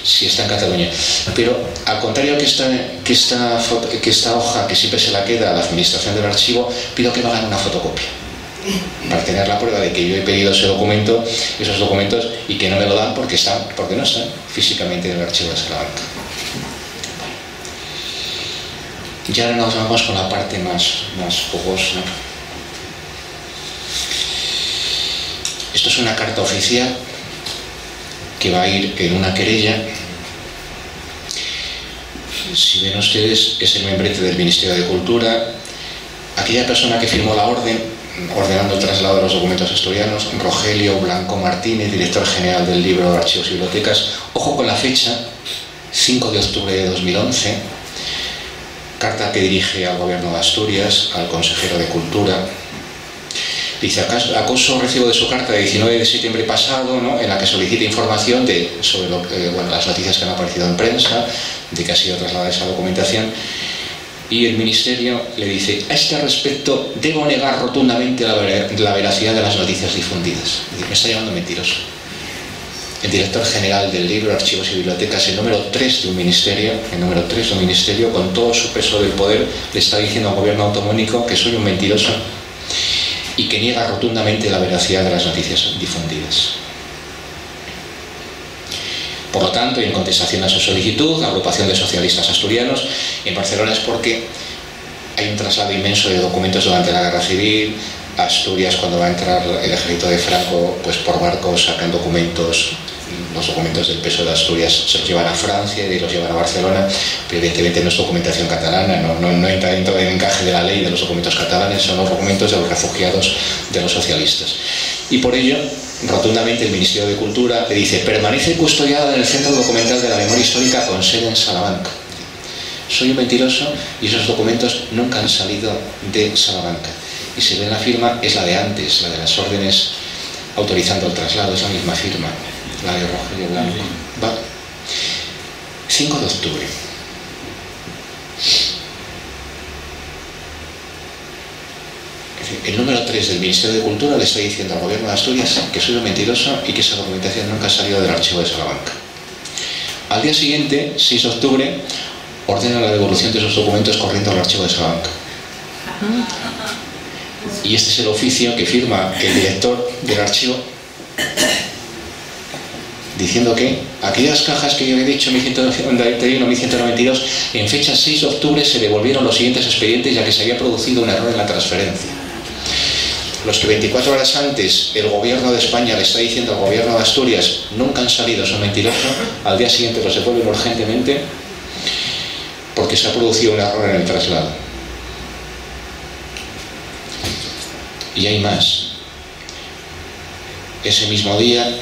si está en Cataluña? Pero al contrario que esta hoja, que siempre se la queda a la administración del archivo, pido que me hagan una fotocopia para tener la prueba de que yo he pedido esos documentos, y que no me lo dan porque no están físicamente en el archivo de Salamanca. Y ahora nos vamos con la parte más jugosa. Esto es una carta oficial que va a ir en una querella. Si ven ustedes, es el membrete del Ministerio de Cultura. Aquella persona que firmó la orden ordenando el traslado de los documentos asturianos, Rogelio Blanco Martínez, director general del libro Archivos y Bibliotecas. Ojo con la fecha, 5 de octubre de 2011, carta que dirige al gobierno de Asturias, al consejero de Cultura. Dice, acoso recibo de su carta de 19 de septiembre pasado, ¿no?, en la que solicita información sobre las noticias que han aparecido en prensa, de que ha sido trasladada esa documentación. Y el Ministerio le dice, a este respecto debo negar rotundamente la veracidad de las noticias difundidas. Me está llamando mentiroso. El director general del libro Archivos y Bibliotecas, el número 3 de un ministerio, con todo su peso del poder, le está diciendo al gobierno autonómico que soy un mentiroso y que niega rotundamente la veracidad de las noticias difundidas. Por lo tanto, y en contestación a su solicitud, la agrupación de socialistas asturianos en Barcelona es porque hay un traslado inmenso de documentos durante la Guerra Civil. Asturias, cuando va a entrar el ejército de Franco, pues por barcos sacan documentos, los documentos del peso de Asturias se los llevan a Francia y los llevan a Barcelona, pero evidentemente no es documentación catalana, no entra dentro del encaje de la ley de los documentos catalanes, son los documentos de los refugiados de los socialistas. Y por ello, rotundamente el Ministerio de Cultura le dice, permanece custodiada en el Centro Documental de la Memoria Histórica con sede en Salamanca. Soy un mentiroso y esos documentos nunca han salido de Salamanca. Y se ve en la firma, es la de antes, la de las órdenes autorizando el traslado, es la misma firma, la de Rogelio Blanco. Va. 5 de octubre. El número 3 del Ministerio de Cultura le está diciendo al gobierno de Asturias que soy un mentiroso y que esa documentación nunca ha salido del archivo de Salamanca. Al día siguiente, 6 de octubre, ordena la devolución de esos documentos corriendo al archivo de Salamanca. Y este es el oficio que firma el director del archivo diciendo que aquellas cajas que yo he dicho, 1191, 1192, en fecha 6 de octubre se devolvieron los siguientes expedientes ya que se había producido un error en la transferencia. Los que 24 horas antes el gobierno de España le está diciendo al gobierno de Asturias nunca han salido, son mentirosos, al día siguiente los devuelven urgentemente porque se ha producido un error en el traslado. Y hay más. Ese mismo día,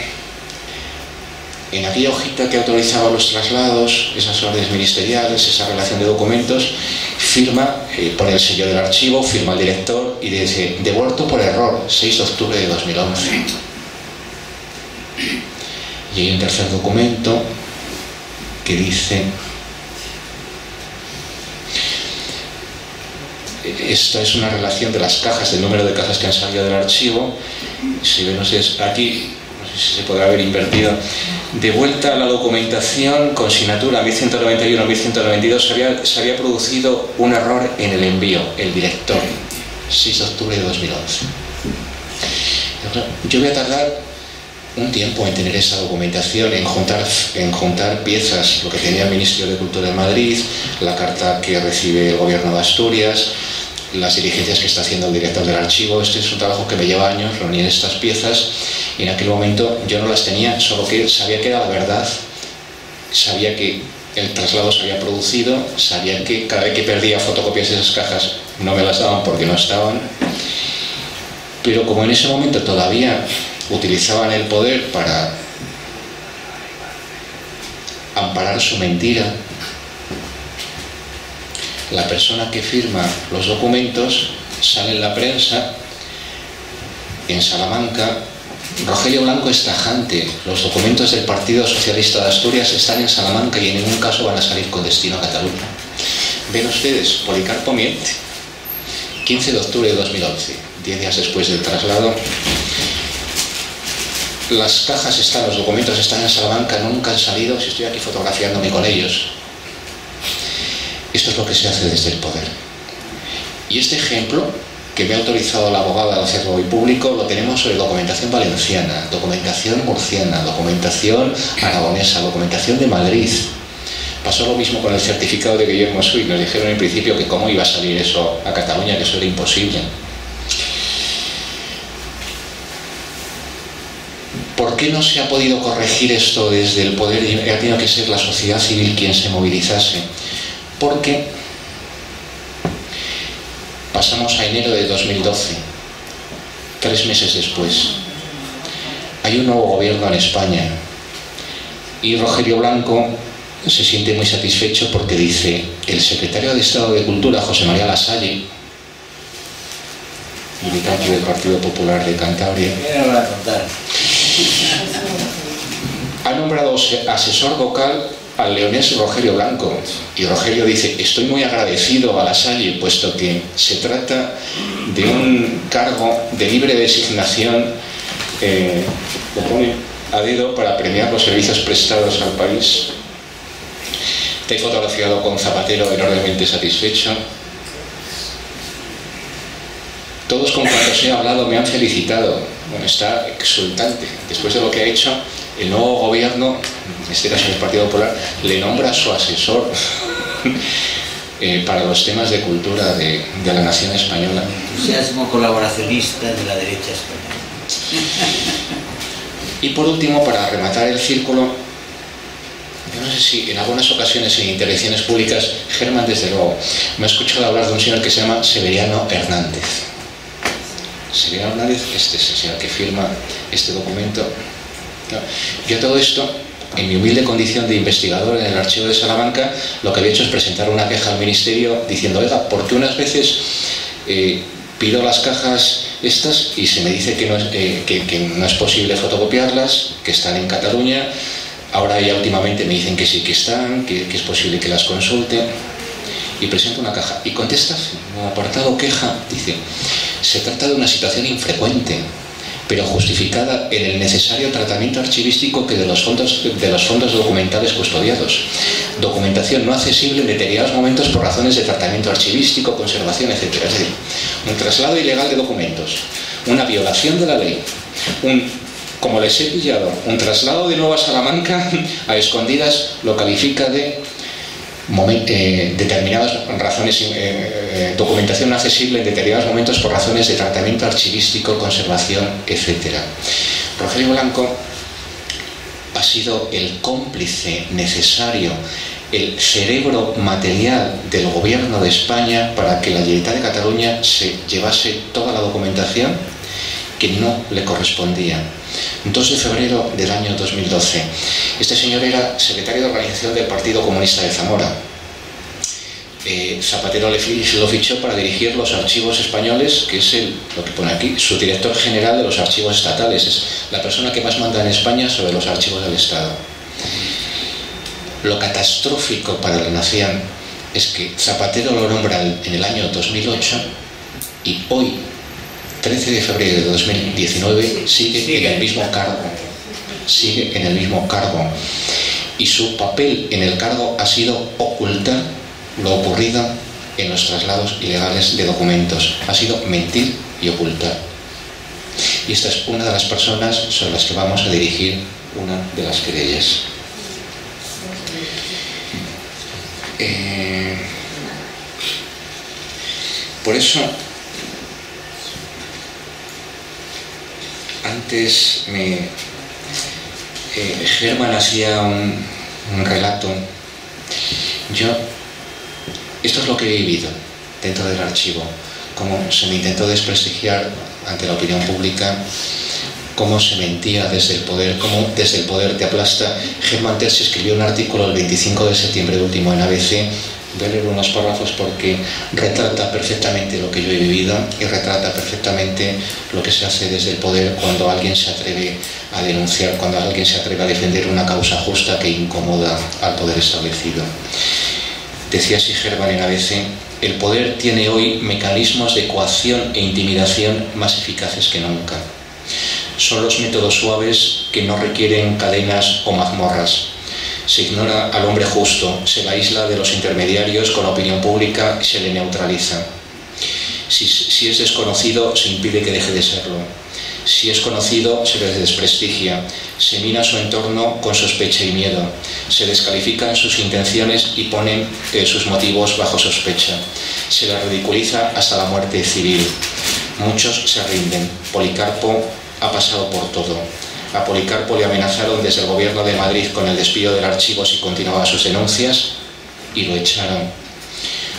en aquella hojita que autorizaba los traslados, esas órdenes ministeriales, esa relación de documentos, firma, pone el sello del archivo, firma el director y dice, devuelto por error, 6 de octubre de 2011. Y hay un tercer documento que dice, esta es una relación de las cajas, del número de cajas que han salido del archivo. Si ven ustedes aquí, no sé si se podrá haber invertido, de vuelta a la documentación con signatura 1191-1192 se había producido un error en el envío. El director 6 de octubre de 2011. Yo voy a tardar un tiempo en tener esa documentación, en juntar piezas, lo que tenía el Ministerio de Cultura de Madrid, la carta que recibe el Gobierno de Asturias, las diligencias que está haciendo el director del archivo. Este es un trabajo que me lleva años, reunir estas piezas, y en aquel momento yo no las tenía, solo que sabía que era la verdad, sabía que el traslado se había producido, sabía que cada vez que perdía fotocopias de esas cajas no me las daban porque no estaban, pero como en ese momento todavía utilizaban el poder para amparar su mentira, la persona que firma los documentos sale en la prensa en Salamanca. Rogelio Blanco es tajante: los documentos del Partido Socialista de Asturias están en Salamanca y en ningún caso van a salir con destino a Cataluña. Ven ustedes, Policarpo miente. 15 de octubre de 2011, 10 días después del traslado. Las cajas están, los documentos están en Salamanca, nunca han salido. Si estoy aquí fotografiándome con ellos. Esto es lo que se hace desde el poder. Y este ejemplo, que me ha autorizado la abogada a hacerlo hoy público, lo tenemos sobre documentación valenciana, documentación murciana, documentación aragonesa, documentación de Madrid. Pasó lo mismo con el certificado de Guillermo Suy. Nos dijeron en principio que cómo iba a salir eso a Cataluña, que eso era imposible. ¿Por qué no se ha podido corregir esto desde el poder y ha tenido que ser la sociedad civil quien se movilizase? Porque pasamos a enero de 2012, 3 meses después. Hay un nuevo gobierno en España y Rogelio Blanco se siente muy satisfecho porque dice: el secretario de Estado de Cultura, José María Lasalle, militante del Partido Popular de Cantabria, ha nombrado asesor vocal al leonés Rogelio Blanco. Y Rogelio dice: estoy muy agradecido a Lasalle, puesto que se trata de un cargo de libre designación, lo pone a dedo, para premiar los servicios prestados al país. Tengo fotografiado con Zapatero enormemente satisfecho. Todos con cuantos he hablado me han felicitado. Bueno, está exultante. Después de lo que ha hecho, el nuevo gobierno, en este caso el Partido Popular, le nombra a su asesor para los temas de cultura de la nación española. Entusiasmo colaboracionista de la derecha española. Y por último, para rematar el círculo, yo no sé si en algunas ocasiones en intervenciones públicas, Germán desde luego me ha escuchado hablar de un señor que se llama Severiano Hernández. Severiano Hernández, este es el señor que firma este documento. Yo todo esto, en mi humilde condición de investigador en el archivo de Salamanca, lo que había hecho es presentar una queja al ministerio diciendo: oiga, ¿por qué unas veces pido las cajas estas y se me dice que no es posible fotocopiarlas, que están en Cataluña? Ahora ya últimamente me dicen que sí que están, que es posible que las consulte. Y presento una caja y contesta en un apartado queja, dice: se trata de una situación infrecuente, pero justificada en el necesario tratamiento archivístico que de los fondos documentales custodiados. Documentación no accesible en determinados momentos por razones de tratamiento archivístico, conservación, etc. Es decir, un traslado ilegal de documentos, una violación de la ley, como les he pillado, un traslado de Nueva Salamanca a escondidas, lo califica de determinadas razones, documentación no accesible en determinados momentos por razones de tratamiento archivístico, conservación, etc. Rogelio Blanco ha sido el cómplice necesario, el cerebro material del gobierno de España para que la Generalitat de Cataluña se llevase toda la documentación que no le correspondía. 2 de febrero del año 2012. Este señor era secretario de organización del Partido Comunista de Zamora. Zapatero lo fichó para dirigir los archivos españoles, que es lo que pone aquí, su director general de los archivos estatales. Es la persona que más manda en España sobre los archivos del Estado. Lo catastrófico para la nación es que Zapatero lo nombra en el año 2008 y hoy, 13 de febrero de 2019, sigue en el mismo cargo. Sigue en el mismo cargo. Y su papel en el cargo ha sido ocultar lo ocurrido en los traslados ilegales de documentos. Ha sido mentir y ocultar. Y esta es una de las personas sobre las que vamos a dirigir una de las querellas. Por eso, antes Germán hacía un relato. Esto es lo que he vivido dentro del archivo, cómo se me intentó desprestigiar ante la opinión pública, cómo se mentía desde el poder, cómo desde el poder te aplasta. Germán Terz escribió un artículo el 25 de septiembre último en ABC. Voy a leer unos párrafos porque retrata perfectamente lo que yo he vivido y retrata perfectamente lo que se hace desde el poder cuando alguien se atreve a denunciar, cuando alguien se atreve a defender una causa justa que incomoda al poder establecido. Decía así Germán en ABC: el poder tiene hoy mecanismos de coacción e intimidación más eficaces que nunca. Son los métodos suaves que no requieren cadenas o mazmorras. Se ignora al hombre justo, se le aísla de los intermediarios con la opinión pública y se le neutraliza. Si es desconocido, se impide que deje de serlo. Si es conocido, se le desprestigia. Se mina su entorno con sospecha y miedo. Se descalifican sus intenciones y ponen sus motivos bajo sospecha. Se le ridiculiza hasta la muerte civil. Muchos se rinden. Policarpo ha pasado por todo. A Policarpo le amenazaron desde el gobierno de Madrid con el despido del archivo si continuaba sus denuncias y lo echaron.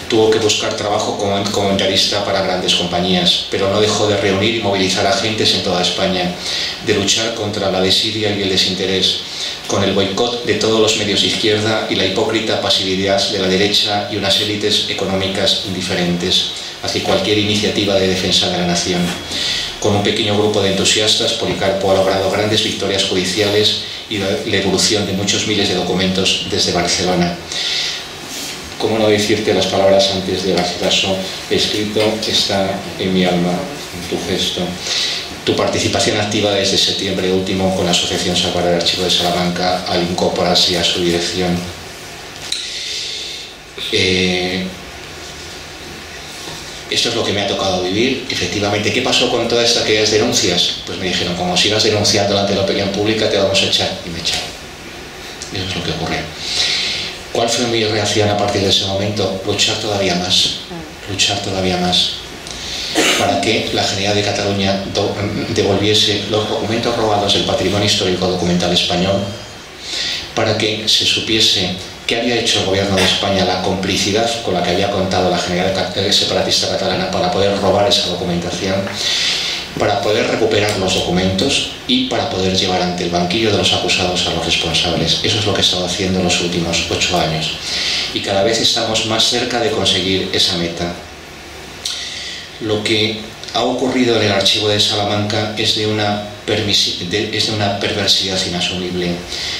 Tuvo que buscar trabajo como comentarista para grandes compañías, pero no dejó de reunir y movilizar agentes en toda España, de luchar contra la desidia y el desinterés, con el boicot de todos los medios de izquierda y la hipócrita pasividad de la derecha y unas élites económicas indiferentes hacia cualquier iniciativa de defensa de la nación. Con un pequeño grupo de entusiastas, Policarpo ha logrado grandes victorias judiciales y la devolución de muchos miles de documentos desde Barcelona. ¿Cómo no decirte las palabras antes de Garcilaso? Escrito está en mi alma, en tu gesto. Tu participación activa desde septiembre último con la Asociación Salvar el Archivo de Salamanca al incorporarse a su dirección. Esto es lo que me ha tocado vivir. Efectivamente, ¿qué pasó con todas aquellas denuncias? Pues me dijeron, como sigas denunciando ante la opinión pública, te vamos a echar. Y me echaron. Eso es lo que ocurrió. ¿Cuál fue mi reacción a partir de ese momento? Luchar todavía más. Luchar todavía más. Para que la Generalidad de Cataluña devolviese los documentos robados del patrimonio histórico documental español, para que se supiese qué había hecho el gobierno de España, la complicidad con la que había contado la Generalidad Separatista Catalana para poder robar esa documentación, para poder recuperar los documentos y para poder llevar ante el banquillo de los acusados a los responsables. Eso es lo que he estado haciendo en los últimos 8 años. Y cada vez estamos más cerca de conseguir esa meta. Lo que ha ocurrido en el archivo de Salamanca es de una perversidad inasumible,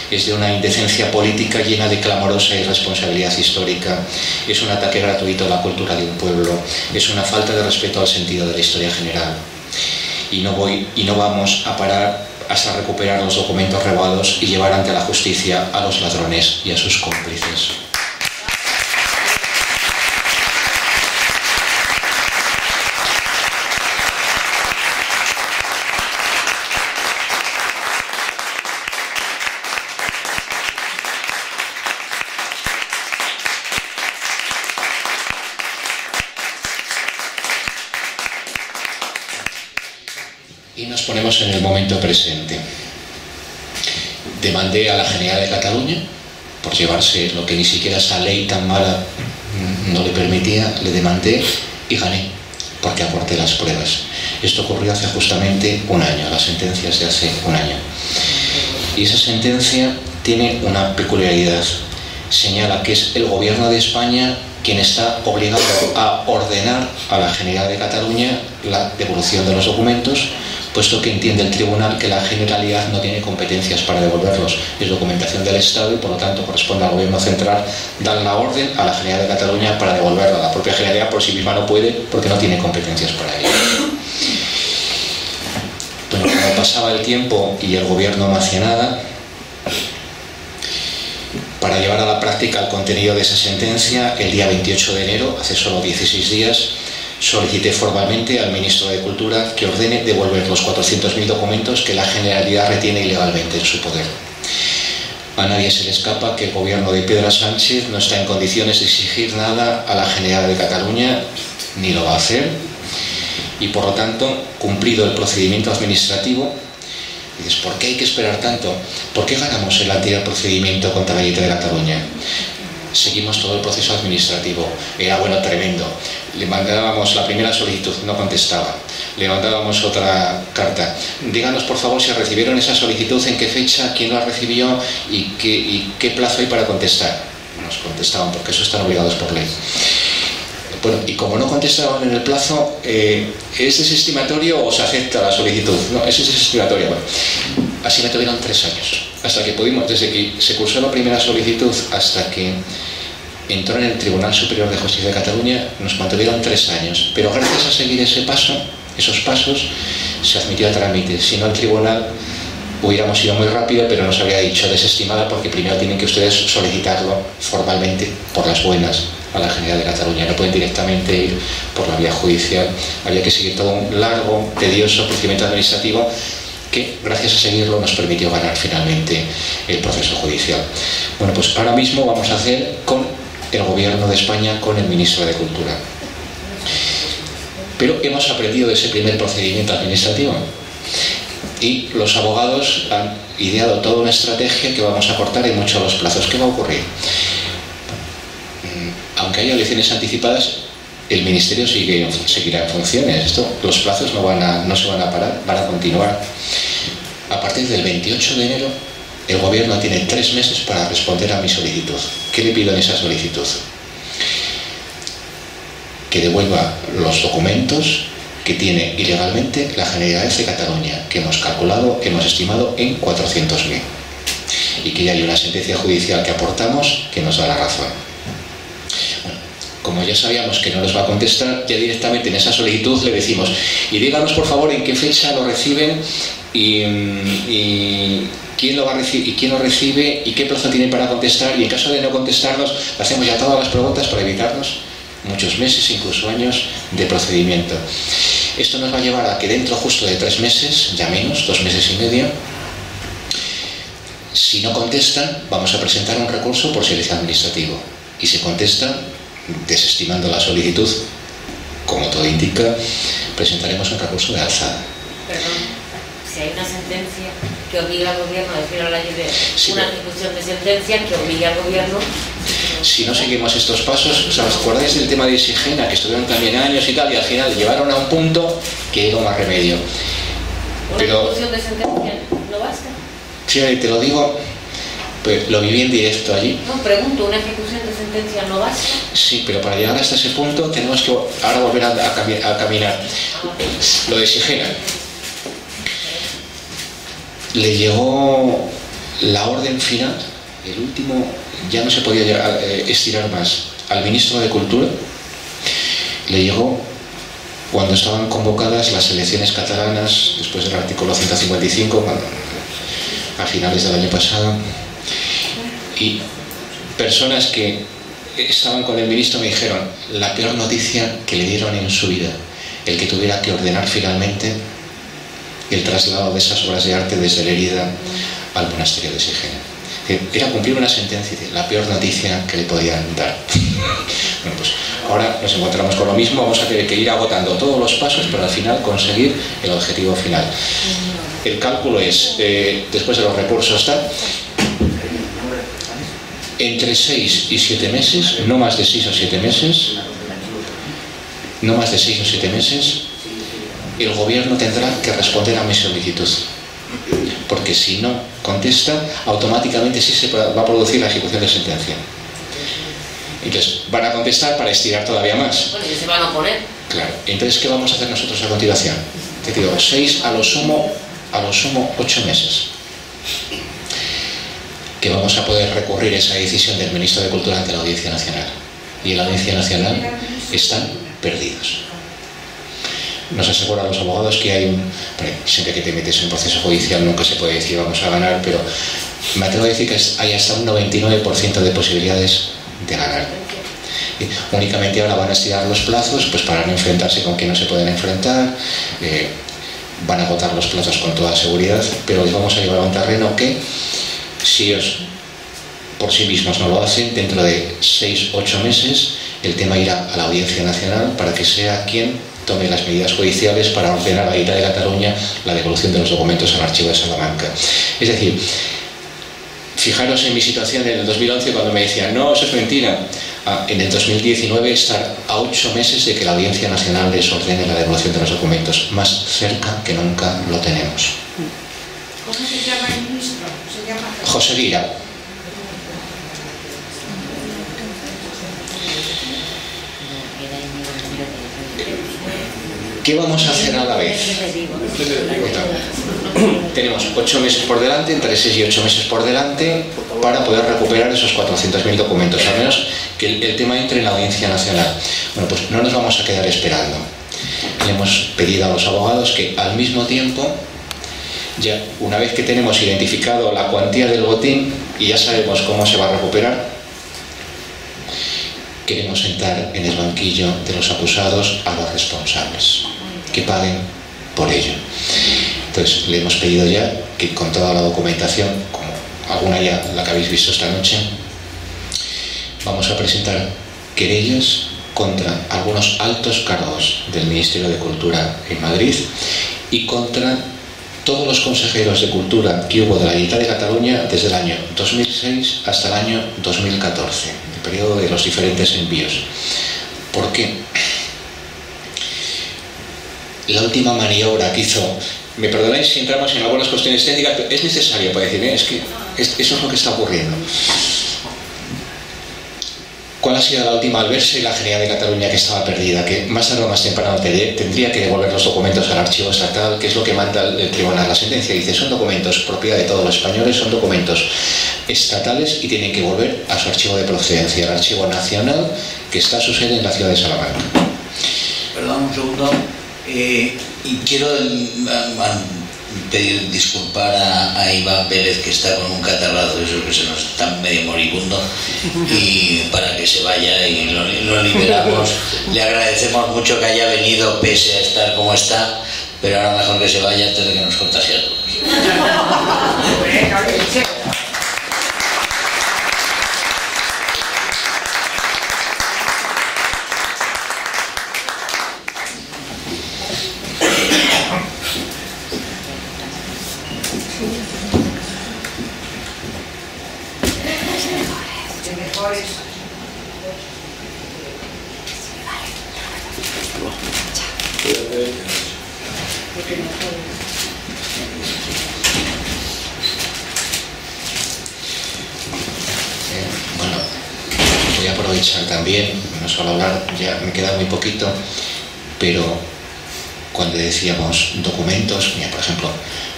es de una indecencia política llena de clamorosa irresponsabilidad histórica, es un ataque gratuito a la cultura de un pueblo, es una falta de respeto al sentido de la historia general. Y no vamos a parar hasta recuperar los documentos robados y llevar ante la justicia a los ladrones y a sus cómplices. Y nos ponemos en el momento presente. Demandé a la Generalidad de Cataluña por llevarse lo que ni siquiera esa ley tan mala no le permitía, le demandé y gané, porque aporté las pruebas. Esto ocurrió hace justamente un año, las sentencias de hace un año. Y esa sentencia tiene una peculiaridad. Señala que es el gobierno de España quien está obligado a ordenar a la Generalidad de Cataluña la devolución de los documentos, puesto que entiende el tribunal que la Generalidad no tiene competencias para devolverlos. Es documentación del Estado y por lo tanto corresponde al gobierno central dar la orden a la Generalidad de Cataluña para devolverla. La propia Generalidad por sí misma no puede porque no tiene competencias para ello. Bueno, cuando pasaba el tiempo y el gobierno no hacía nada, Para llevar a la práctica el contenido de esa sentencia, el día 28 de enero, hace solo 16 días, solicité formalmente al ministro de Cultura que ordene devolver los 400.000 documentos que la Generalidad retiene ilegalmente en su poder. A nadie se le escapa que el gobierno de Pedro Sánchez no está en condiciones de exigir nada a la Generalitat de Cataluña, ni lo va a hacer, y por lo tanto, cumplido el procedimiento administrativo, dices, ¿por qué hay que esperar tanto? ¿Por qué ganamos el anterior procedimiento contra la Generalitat de Cataluña? Seguimos todo el proceso administrativo, era bueno, tremendo. Le mandábamos la primera solicitud, no contestaba. Le mandábamos otra carta. Díganos por favor si recibieron esa solicitud, en qué fecha, quién la recibió y qué plazo hay para contestar. Nos contestaban porque eso están obligados por ley. Bueno, y como no contestaban en el plazo, ¿es desestimatorio o se acepta la solicitud? No, es desestimatorio. Bueno, así me tuvieron 3 años. Hasta que pudimos, desde que se cursó la primera solicitud hasta que entró en el Tribunal Superior de Justicia de Cataluña, nos mantuvieron 3 años. Pero gracias a seguir esos pasos, se admitió a trámite. Si no, el tribunal hubiéramos ido muy rápido, pero nos habría dicho desestimada porque primero tienen que ustedes solicitarlo formalmente, por las buenas, a la Generalitat de Cataluña. No pueden directamente ir por la vía judicial. Había que seguir todo un largo, tedioso procedimiento administrativo que, gracias a seguirlo, nos permitió ganar finalmente el proceso judicial. Bueno, pues ahora mismo vamos a hacer con el Gobierno de España, con el Ministro de Cultura. Pero hemos aprendido de ese primer procedimiento administrativo y los abogados han ideado toda una estrategia que vamos a cortar en mucho los plazos. ¿Qué va a ocurrir? Aunque haya elecciones anticipadas, el Ministerio seguirá en funciones. Los plazos no se van a parar, van a continuar. A partir del 28 de enero, el Gobierno tiene 3 meses para responder a mi solicitud. ¿Qué le pido en esa solicitud? Que devuelva los documentos que tiene ilegalmente la Generalitat de Cataluña, que hemos calculado, hemos estimado en 400.000. Y que ya hay una sentencia judicial que aportamos que nos da la razón. Bueno, como ya sabíamos que no nos va a contestar, ya directamente en esa solicitud le decimos, y díganos por favor en qué fecha lo reciben y quién lo va a recibir, y quién lo recibe y qué plazo tiene para contestar, y en caso de no contestarnos, hacemos ya todas las preguntas para evitarnos muchos meses, incluso años de procedimiento. Esto nos va a llevar a que dentro justo de 3 meses, ya menos, 2 meses y medio, si no contestan, vamos a presentar un recurso por silencio administrativo. Y si contestan, desestimando la solicitud, como todo indica, presentaremos un recurso de alzada. Perdón, si hay una sentencia que obliga al gobierno a decir a la Generalitat, sí, una ejecución de sentencia que obliga al gobierno. Si no seguimos estos pasos, ¿os acordáis del tema de Sigena, que estuvieron también años y tal, y al final llevaron a un punto que era más remedio? Una ejecución de sentencia no basta. Sí, te lo digo, pues lo viví en directo allí. No, pregunto, ¿una ejecución de sentencia no basta? Sí, pero para llegar hasta ese punto tenemos que ahora volver a caminar. Lo de Sigena. Le llegó la orden final, el último, ya no se podía estirar más, al ministro de Cultura. Le llegó cuando estaban convocadas las elecciones catalanas, después del artículo 155, a finales del año pasado, y personas que estaban con el ministro me dijeron la peor noticia que le dieron en su vida, el que tuviera que ordenar finalmente el traslado de esas obras de arte desde Lérida al monasterio de Sigena. Era cumplir una sentencia, la peor noticia que le podían dar. Bueno, pues ahora nos encontramos con lo mismo, vamos a tener que ir agotando todos los pasos para al final conseguir el objetivo final. El cálculo es, después de los recursos, está entre 6 y 7 meses, no más de 6 o 7 meses, no más de 6 o 7 meses, el gobierno tendrá que responder a mi solicitud. Porque si no contesta, automáticamente sí se va a producir la ejecución de sentencia. Entonces, van a contestar para estirar todavía más. Bueno, y se van a oponer. Claro. Entonces, ¿qué vamos a hacer nosotros a continuación? Te digo, 6 a lo sumo 8 meses. Que vamos a poder recurrir esa decisión del ministro de Cultura ante la Audiencia Nacional. Y en la Audiencia Nacional están perdidos. Nos aseguran los abogados que hay siempre que te metes en un proceso judicial nunca se puede decir vamos a ganar, pero me atrevo a decir que hay hasta un 99% de posibilidades de ganar. Únicamente ahora van a estirar los plazos pues para no enfrentarse con quien no se pueden enfrentar, van a agotar los plazos con toda seguridad, pero les vamos a llevar a un terreno que, si ellos por sí mismos no lo hacen, dentro de 6-8 meses el tema irá a la Audiencia Nacional para que sea quien tome las medidas judiciales para ordenar a la Generalitat de Cataluña la devolución de los documentos al archivo de Salamanca. Es decir, fijaros en mi situación en el 2011 cuando me decían, no, eso es mentira. En el 2019 estar a 8 meses de que la Audiencia Nacional les ordene la devolución de los documentos. Más cerca que nunca lo tenemos. ¿Cómo se llama el ministro? ¿Se llama José Lira. ¿Qué vamos a hacer a la vez? Tenemos 8 meses por delante, entre 6 y 8 meses por delante, para poder recuperar esos 400.000 documentos, al menos que el tema entre en la Audiencia Nacional. Bueno, pues no nos vamos a quedar esperando. Le hemos pedido a los abogados que al mismo tiempo, ya una vez que tenemos identificado la cuantía del botín y ya sabemos cómo se va a recuperar, queremos sentar en el banquillo de los acusados a los responsables, que paguen por ello. Entonces le hemos pedido ya que con toda la documentación, como alguna ya la que habéis visto esta noche, vamos a presentar querellas contra algunos altos cargos del Ministerio de Cultura en Madrid y contra todos los consejeros de Cultura que hubo de la Generalitat de Cataluña desde el año 2006 hasta el año 2014, el periodo de los diferentes envíos. ¿Por qué? La última maniobra que hizo, me perdonáis si entramos en algunas cuestiones técnicas, pero es necesario para decir, es que eso es lo que está ocurriendo. ¿Cuál ha sido la última? Al verse la Generalitat de Cataluña que estaba perdida, que más tarde o más temprano tendría que devolver los documentos al archivo estatal, que es lo que manda el tribunal. La sentencia dice, son documentos propiedad de todos los españoles, son documentos estatales y tienen que volver a su archivo de procedencia, al archivo nacional, que está su sede en la ciudad de Salamanca. Perdón, un segundo. Y quiero pedir disculpar a Iván Pérez, que está con un catarrazo, eso que se nos está medio moribundo, y para que se vaya y lo liberamos. Le agradecemos mucho que haya venido pese a estar como está, pero ahora mejor que se vaya antes de que nos contagie a todos. Bueno, voy a aprovechar también, no solo hablar, ya me queda muy poquito, pero cuando decíamos documentos, mira, por ejemplo,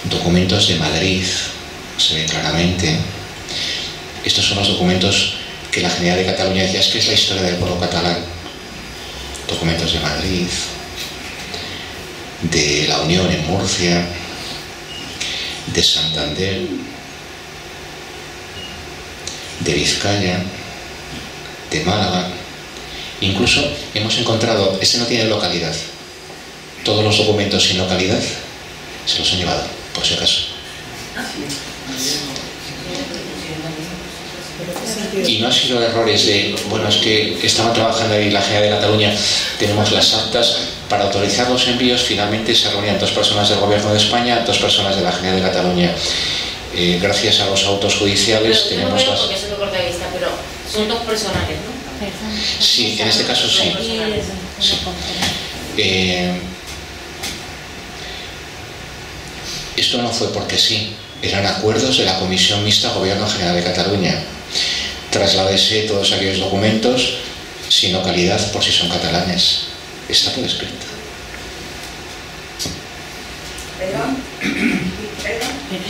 documentos de Madrid, se ve claramente, estos son los documentos que la Generalitat de Cataluña decía, es que es la historia del pueblo catalán. Documentos de Madrid, de la Unión en Murcia, de Santander, de Vizcaya, de Málaga. Incluso hemos encontrado, este no tiene localidad, todos los documentos sin localidad se los han llevado, por si acaso. Y no ha sido errores de, bueno, es que estaban trabajando ahí la Generalitat de Cataluña, tenemos las actas, para autorizar los envíos finalmente se reunían 2 personas del Gobierno de España, 2 personas de la Generalitat de Cataluña. Gracias a los autos judiciales pero tenemos las... porque se me corta de vista, pero son 2 personajes, ¿no? Sí, en este caso sí. Sí. Esto no fue porque sí, eran acuerdos de la Comisión Mixta Gobierno General de Cataluña. Trasládese todos aquellos documentos sin localidad por si son catalanes. Está por escrito. Perdón,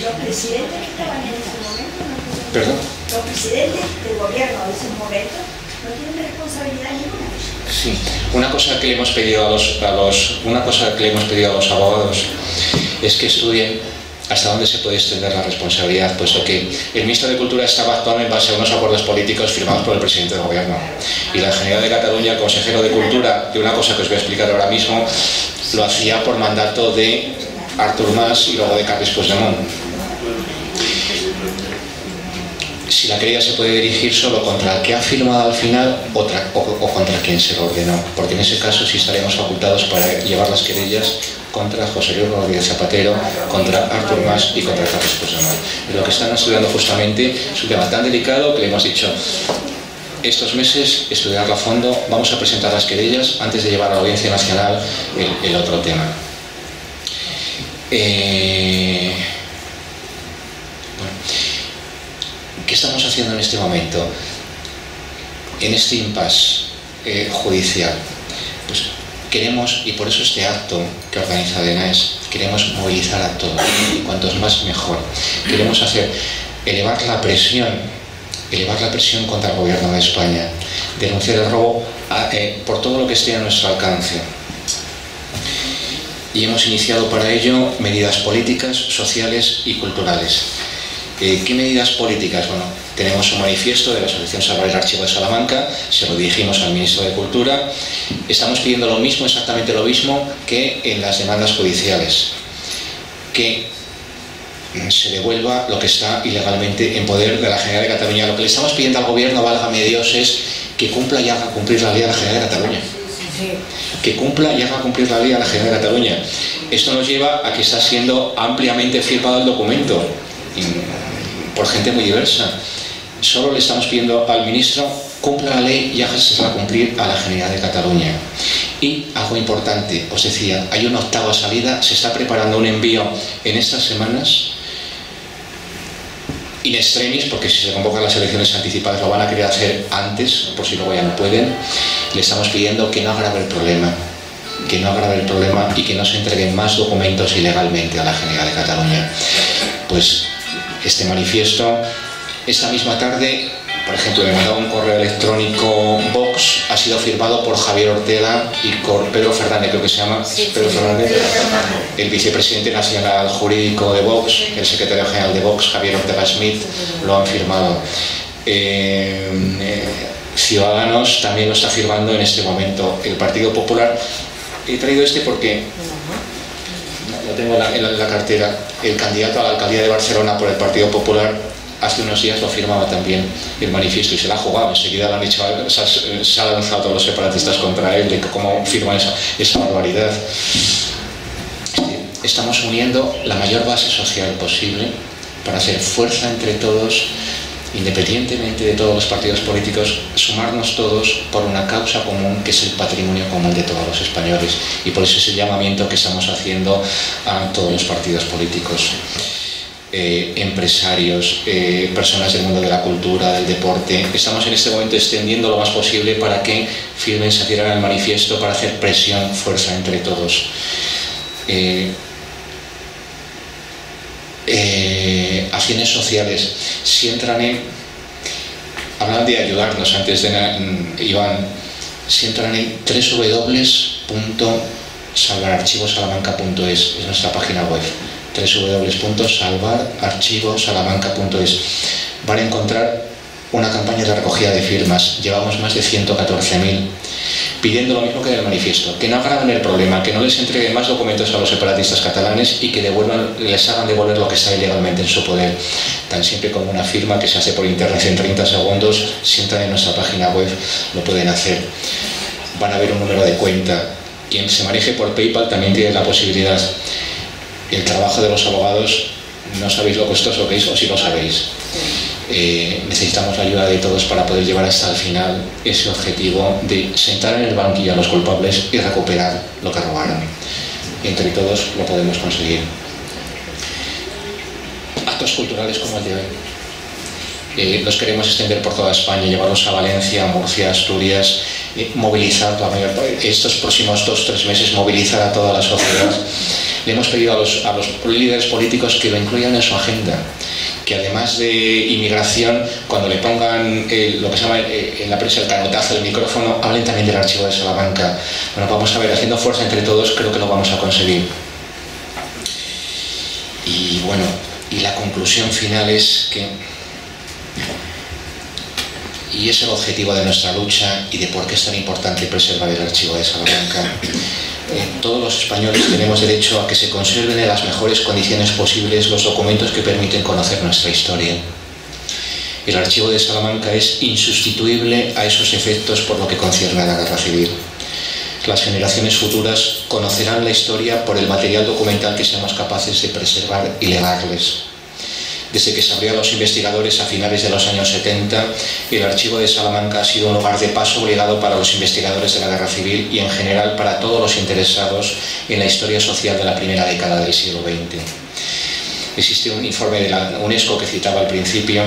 los presidentes que estaban en ese momento no ¿Perdón? Los presidentes del gobierno de ese momento no tienen responsabilidad ninguna. Sí. Una cosa que le hemos pedido a los abogados es que estudien hasta dónde se puede extender la responsabilidad, puesto que el ministro de Cultura estaba actuando en base a unos acuerdos políticos firmados por el presidente del gobierno, y la Generalitat de Cataluña, el consejero de Cultura, de una cosa que os voy a explicar ahora mismo, lo hacía por mandato de Artur Mas y luego de Carles Puigdemont. Si la querella se puede dirigir solo contra el que ha firmado al final o contra quien se lo ordenó, porque en ese caso sí estaremos facultados para llevar las querellas contra José Luis Rodríguez Zapatero, contra Artur Mas y contra Carles Puigdemont. Y lo que están estudiando justamente es un tema tan delicado que le hemos dicho estos meses estudiarlo a fondo, vamos a presentar las querellas antes de llevar a la Audiencia Nacional el otro tema. ¿Qué estamos haciendo en este momento? En este impasse judicial. Pues queremos, y por eso este acto que organiza DENAES, queremos movilizar a todos, y cuantos más mejor. Queremos elevar la presión contra el gobierno de España, denunciar el robo por todo lo que esté a nuestro alcance. Y hemos iniciado para ello medidas políticas, sociales y culturales. ¿Qué medidas políticas? Bueno, tenemos un manifiesto de la Asociación Salvar el Archivo de Salamanca, se lo dirigimos al ministro de Cultura. Estamos pidiendo lo mismo, exactamente lo mismo que en las demandas judiciales, que se devuelva lo que está ilegalmente en poder de la Generalitat de Cataluña. Lo que le estamos pidiendo al gobierno, válgame Dios, es que cumpla y haga cumplir la ley a la Generalitat de Cataluña. Que cumpla y haga cumplir la ley a la Generalitat de Cataluña. Esto nos lleva a que está siendo ampliamente firmado el documento por gente muy diversa. Solo le estamos pidiendo al ministro cumpla la ley y hágasela cumplir a la Generalitat de Cataluña. Y algo importante, os decía, hay una octava salida, se está preparando un envío en estas semanas in extremis, porque si se convocan las elecciones anticipadas lo van a querer hacer antes, por si luego ya no pueden. Le estamos pidiendo que no agrave el problema, y que no se entreguen más documentos ilegalmente a la Generalitat de Cataluña. Pues este manifiesto, esta misma tarde, por ejemplo, me mandaba un correo electrónico Vox, ha sido firmado por Javier Ortega y por Pedro Fernández, creo que se llama, Pedro Fernández, el vicepresidente nacional jurídico de Vox, el secretario general de Vox, Javier Ortega Smith, lo han firmado. Ciudadanos también lo está firmando en este momento. El Partido Popular, he traído este porque lo tengo en la cartera, el candidato a la alcaldía de Barcelona por el Partido Popular hace unos días lo firmaba también el manifiesto y se la ha jugado, enseguida le han dicho, se han lanzado todos los separatistas contra él de cómo firma esa barbaridad. Estamos uniendo la mayor base social posible para hacer fuerza entre todos, independientemente de todos los partidos políticos, sumarnos todos por una causa común que es el patrimonio común de todos los españoles, y por eso es el llamamiento que estamos haciendo a todos los partidos políticos. Empresarios, personas del mundo de la cultura, del deporte. Estamos en este momento extendiendo lo más posible para que firmen, se adhieran al manifiesto, para hacer presión, fuerza entre todos. Acciones sociales. Si entran en... Hablan de ayudarnos antes de Iván. Si entran en www.salvararchivosalamanca.es, es nuestra página web. www.salvararchivosalamanca.es. van a encontrar una campaña de recogida de firmas. Llevamos más de 114.000 pidiendo lo mismo que en el manifiesto, que no agraven el problema, que no les entreguen más documentos a los separatistas catalanes y que les hagan devolver lo que está ilegalmente en su poder. Tan simple como una firma que se hace por internet en 30 segundos, si entran en nuestra página web lo pueden hacer. Van a ver un número de cuenta. Quien se maneje por PayPal también tiene la posibilidad. El trabajo de los abogados, no sabéis lo costoso que es, o si lo sabéis. Necesitamos la ayuda de todos para poder llevar hasta el final ese objetivo de sentar en el banquillo a los culpables y recuperar lo que robaron. Entre todos lo podemos conseguir. Actos culturales como el de hoy los queremos extender por toda España, llevarlos a Valencia, Murcia, Asturias, movilizar estos próximos 2-3 meses, movilizar a toda la sociedad. Le hemos pedido a los líderes políticos que lo incluyan en su agenda, que además de inmigración, cuando le pongan lo que se llama en la prensa el canotazo del micrófono, hablen también del archivo de Salamanca. Bueno, vamos a ver, haciendo fuerza entre todos creo que lo vamos a conseguir. Y bueno, y la conclusión final es que, y es el objetivo de nuestra lucha y de por qué es tan importante preservar el archivo de Salamanca, todos los españoles tenemos derecho a que se conserven en las mejores condiciones posibles los documentos que permiten conocer nuestra historia. El archivo de Salamanca es insustituible a esos efectos por lo que concierne a la guerra civil. Las generaciones futuras conocerán la historia por el material documental que seamos capaces de preservar y legarles. Desde que se abrió a los investigadores a finales de los años 70, el archivo de Salamanca ha sido un lugar de paso obligado para los investigadores de la guerra civil y en general para todos los interesados en la historia social de la primera década del siglo XX. Existe un informe de la UNESCO que citaba al principio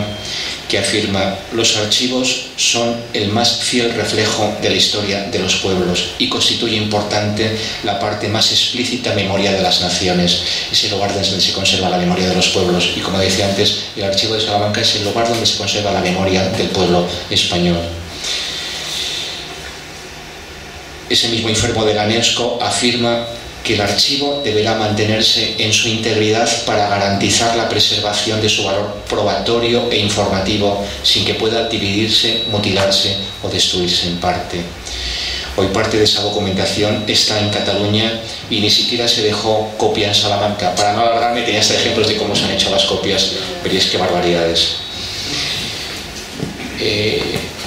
que afirma: los archivos son el más fiel reflejo de la historia de los pueblos y constituye importante la parte más explícita memoria de las naciones. Es el lugar donde se conserva la memoria de los pueblos y, como decía antes, el archivo de Salamanca es el lugar donde se conserva la memoria del pueblo español. Ese mismo informe de la UNESCO afirma que el archivo deberá mantenerse en su integridad para garantizar la preservación de su valor probatorio e informativo sin que pueda dividirse, mutilarse o destruirse en parte. Hoy parte de esa documentación está en Cataluña y ni siquiera se dejó copia en Salamanca. Para no alargarme, tenía hasta ejemplos de cómo se han hecho las copias, veréis qué barbaridades.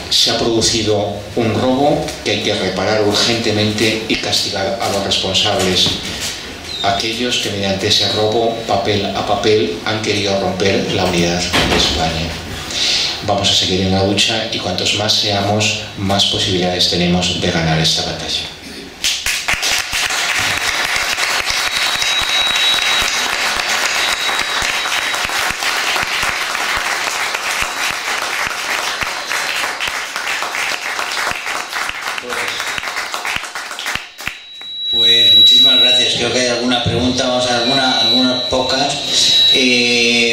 Se ha producido un robo que hay que reparar urgentemente y castigar a los responsables, aquellos que mediante ese robo, papel a papel, han querido romper la unidad de España. Vamos a seguir en la lucha y cuantos más seamos, más posibilidades tenemos de ganar esta batalla. Pues muchísimas gracias. Creo que hay alguna pregunta, vamos a algunas pocas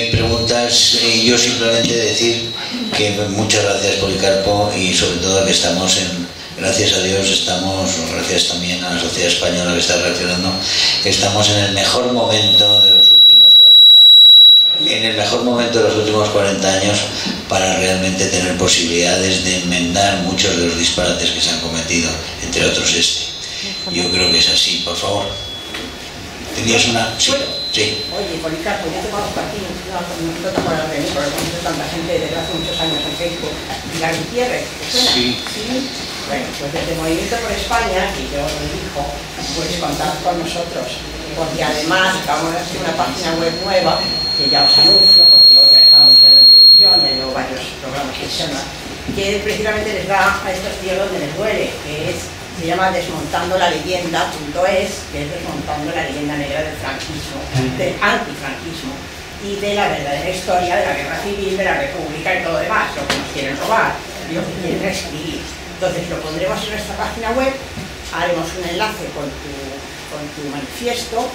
preguntas. Yo simplemente decir que muchas gracias, Policarpo, y sobre todo que estamos gracias a Dios, gracias también a la sociedad española que está reaccionando, estamos en el mejor momento de los últimos 40 años, en el mejor momento de los últimos 40 años para realmente tener posibilidades de enmendar muchos de los disparates que se han cometido, entre otros este. Yo creo que es así, por favor. ¿Tenías una? Sí. Sí. Oye, Policarpo, yo te conozco a ti, no te acuerdas de mí, porque conozco a tanta gente desde hace muchos años en Facebook. Pilar Gutiérrez, ¿te suena? Sí. Bueno, pues desde Movimiento por España, que yo lo dijo, pues contad con nosotros, porque además acabamos de hacer una página web nueva, que ya os anuncio, porque hoy ya estamos en la televisión, ya llevo varios programas que precisamente les da a estos tíos donde les duele, que se llama desmontandolaleyenda.es, que es desmontando la leyenda negra del franquismo, del antifranquismo y de la verdadera historia de la guerra civil, de la república y todo lo demás, lo que nos quieren robar y lo que quieren reescribir. Entonces lo pondremos en nuestra página web, haremos un enlace con tu manifiesto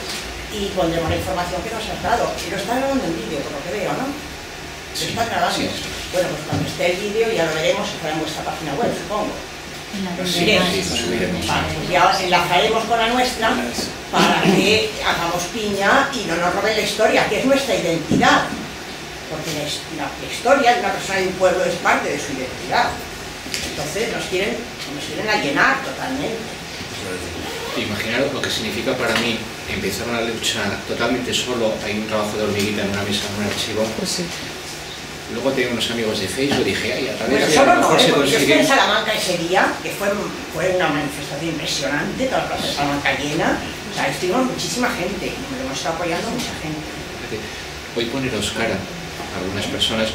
y pondremos la información que nos has dado. Y lo está grabando en vídeo, por lo que veo, ¿no? Lo está grabando. Sí. Bueno, pues cuando esté el vídeo ya lo veremos, estará en vuestra página web, supongo. Sí, subiremos. Vale, pues ya enlazaremos con la nuestra para que hagamos piña y no nos roben la historia, que es nuestra identidad. Porque la historia de una persona de un pueblo es parte de su identidad. Entonces nos quieren alienar totalmente. Imaginaros lo que significa para mí empezar una lucha totalmente solo. Hay un trabajo de hormiguita en una mesa, en un archivo. Pues sí. Luego tenía unos amigos de Facebook y dije, ay, a través de solo a lo mejor se porque consigue... yo estuve en Salamanca ese día, que fue una manifestación impresionante, toda la plaza de Salamanca llena, o sea, estuvimos muchísima gente, me lo hemos estado apoyando mucha gente. Hoy poneros cara a algunas personas,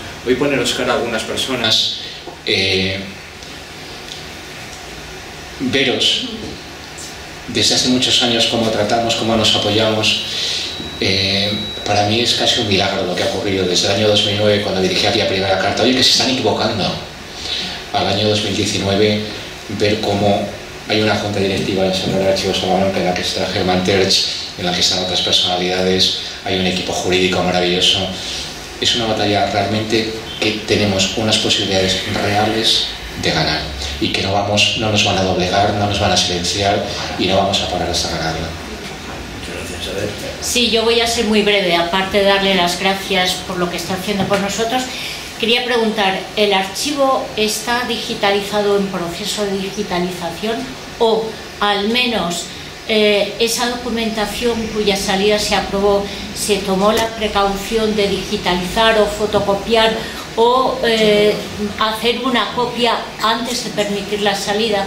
veros desde hace muchos años cómo tratamos, cómo nos apoyamos. Para mí es casi un milagro lo que ha ocurrido desde el año 2009, cuando dirigí aquella primera carta. Oye, que se están equivocando. Al año 2019, ver cómo hay una junta directiva en Sagrada Archivos Salamanca en la que está Germán Terch, en la que están otras personalidades, hay un equipo jurídico maravilloso. Es una batalla realmente que tenemos unas posibilidades reales de ganar y que no nos van a doblegar, no nos van a silenciar y no vamos a parar hasta ganarla. Muchas gracias. Isabel. Sí, yo voy a ser muy breve, aparte de darle las gracias por lo que está haciendo por nosotros. Quería preguntar, ¿el archivo está digitalizado, en proceso de digitalización, o al menos esa documentación cuya salida se aprobó se tomó la precaución de digitalizar o fotocopiar o hacer una copia antes de permitir la salida?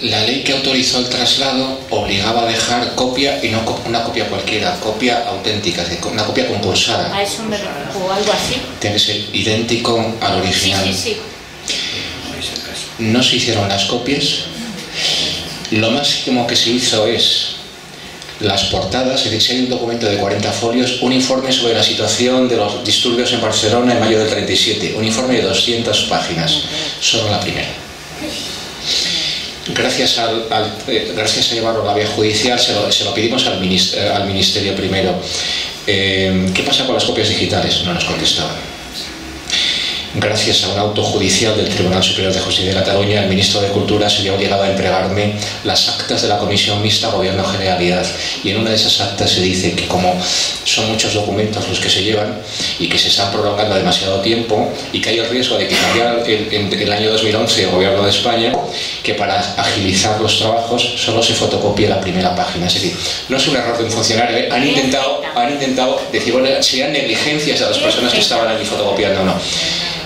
La ley que autorizó el traslado obligaba a dejar copia, y no una copia cualquiera, copia auténtica, una copia concursada. A eso me refiero, o algo así. Tiene que ser idéntico al original. Sí. No se hicieron las copias. Lo máximo que se hizo es las portadas, es decir, si hay un documento de 40 folios, un informe sobre la situación de los disturbios en Barcelona en mayo del 37, un informe de 200 páginas, solo la primera. Gracias a llevarlo a la vía judicial, se lo pedimos al Ministerio primero. ¿Qué pasa con las copias digitales? No nos contestaban. Gracias a un auto judicial del Tribunal Superior de Justicia de Cataluña, el ministro de Cultura se vio obligado a entregarme las actas de la Comisión Mixta Gobierno-Generalidad, y en una de esas actas se dice que como son muchos documentos los que se llevan y que se están prolongando demasiado tiempo y que hay el riesgo de que cambiara en el año 2011 el Gobierno de España, que para agilizar los trabajos solo se fotocopie la primera página. Es decir, no es un error de un funcionario, han intentado decir, bueno, serían negligencias de las personas que estaban allí fotocopiando o no.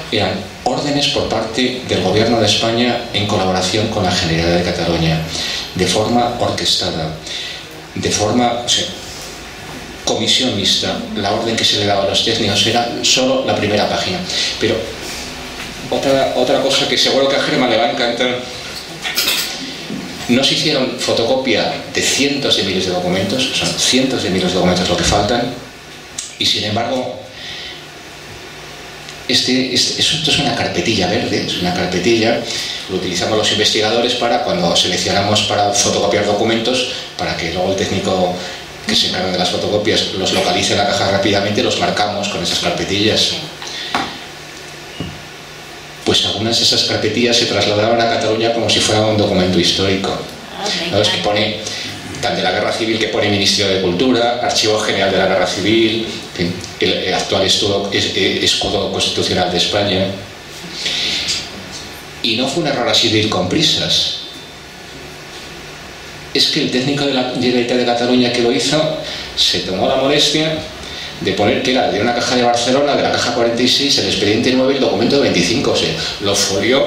Eran órdenes por parte del Gobierno de España en colaboración con la Generalidad de Cataluña, de forma orquestada, de forma, comisión mixta. La orden que se le daba a los técnicos era solo la primera página. Pero otra cosa que seguro que a Germán le va a encantar: no se hicieron fotocopia de cientos de miles de documentos, son cientos de miles de documentos lo que faltan, y sin embargo esto es una carpetilla verde, es una carpetilla, lo utilizamos los investigadores para cuando seleccionamos para fotocopiar documentos, para que luego el técnico que se encarga de las fotocopias los localice en la caja rápidamente, los marcamos con esas carpetillas. Pues algunas de esas carpetillas se trasladaban a Cataluña como si fuera un documento histórico. ¿Sabes? Que pone, tan de la Guerra Civil, que pone Ministerio de Cultura, Archivo General de la Guerra Civil, en fin, el actual escudo constitucional de España. Y no fue un error así de ir con prisas. Es que el técnico de la Generalitat de Cataluña que lo hizo se tomó la molestia de poner que era de una caja de Barcelona, de la caja 46, el expediente 9 y el documento 25, o sea, lo folió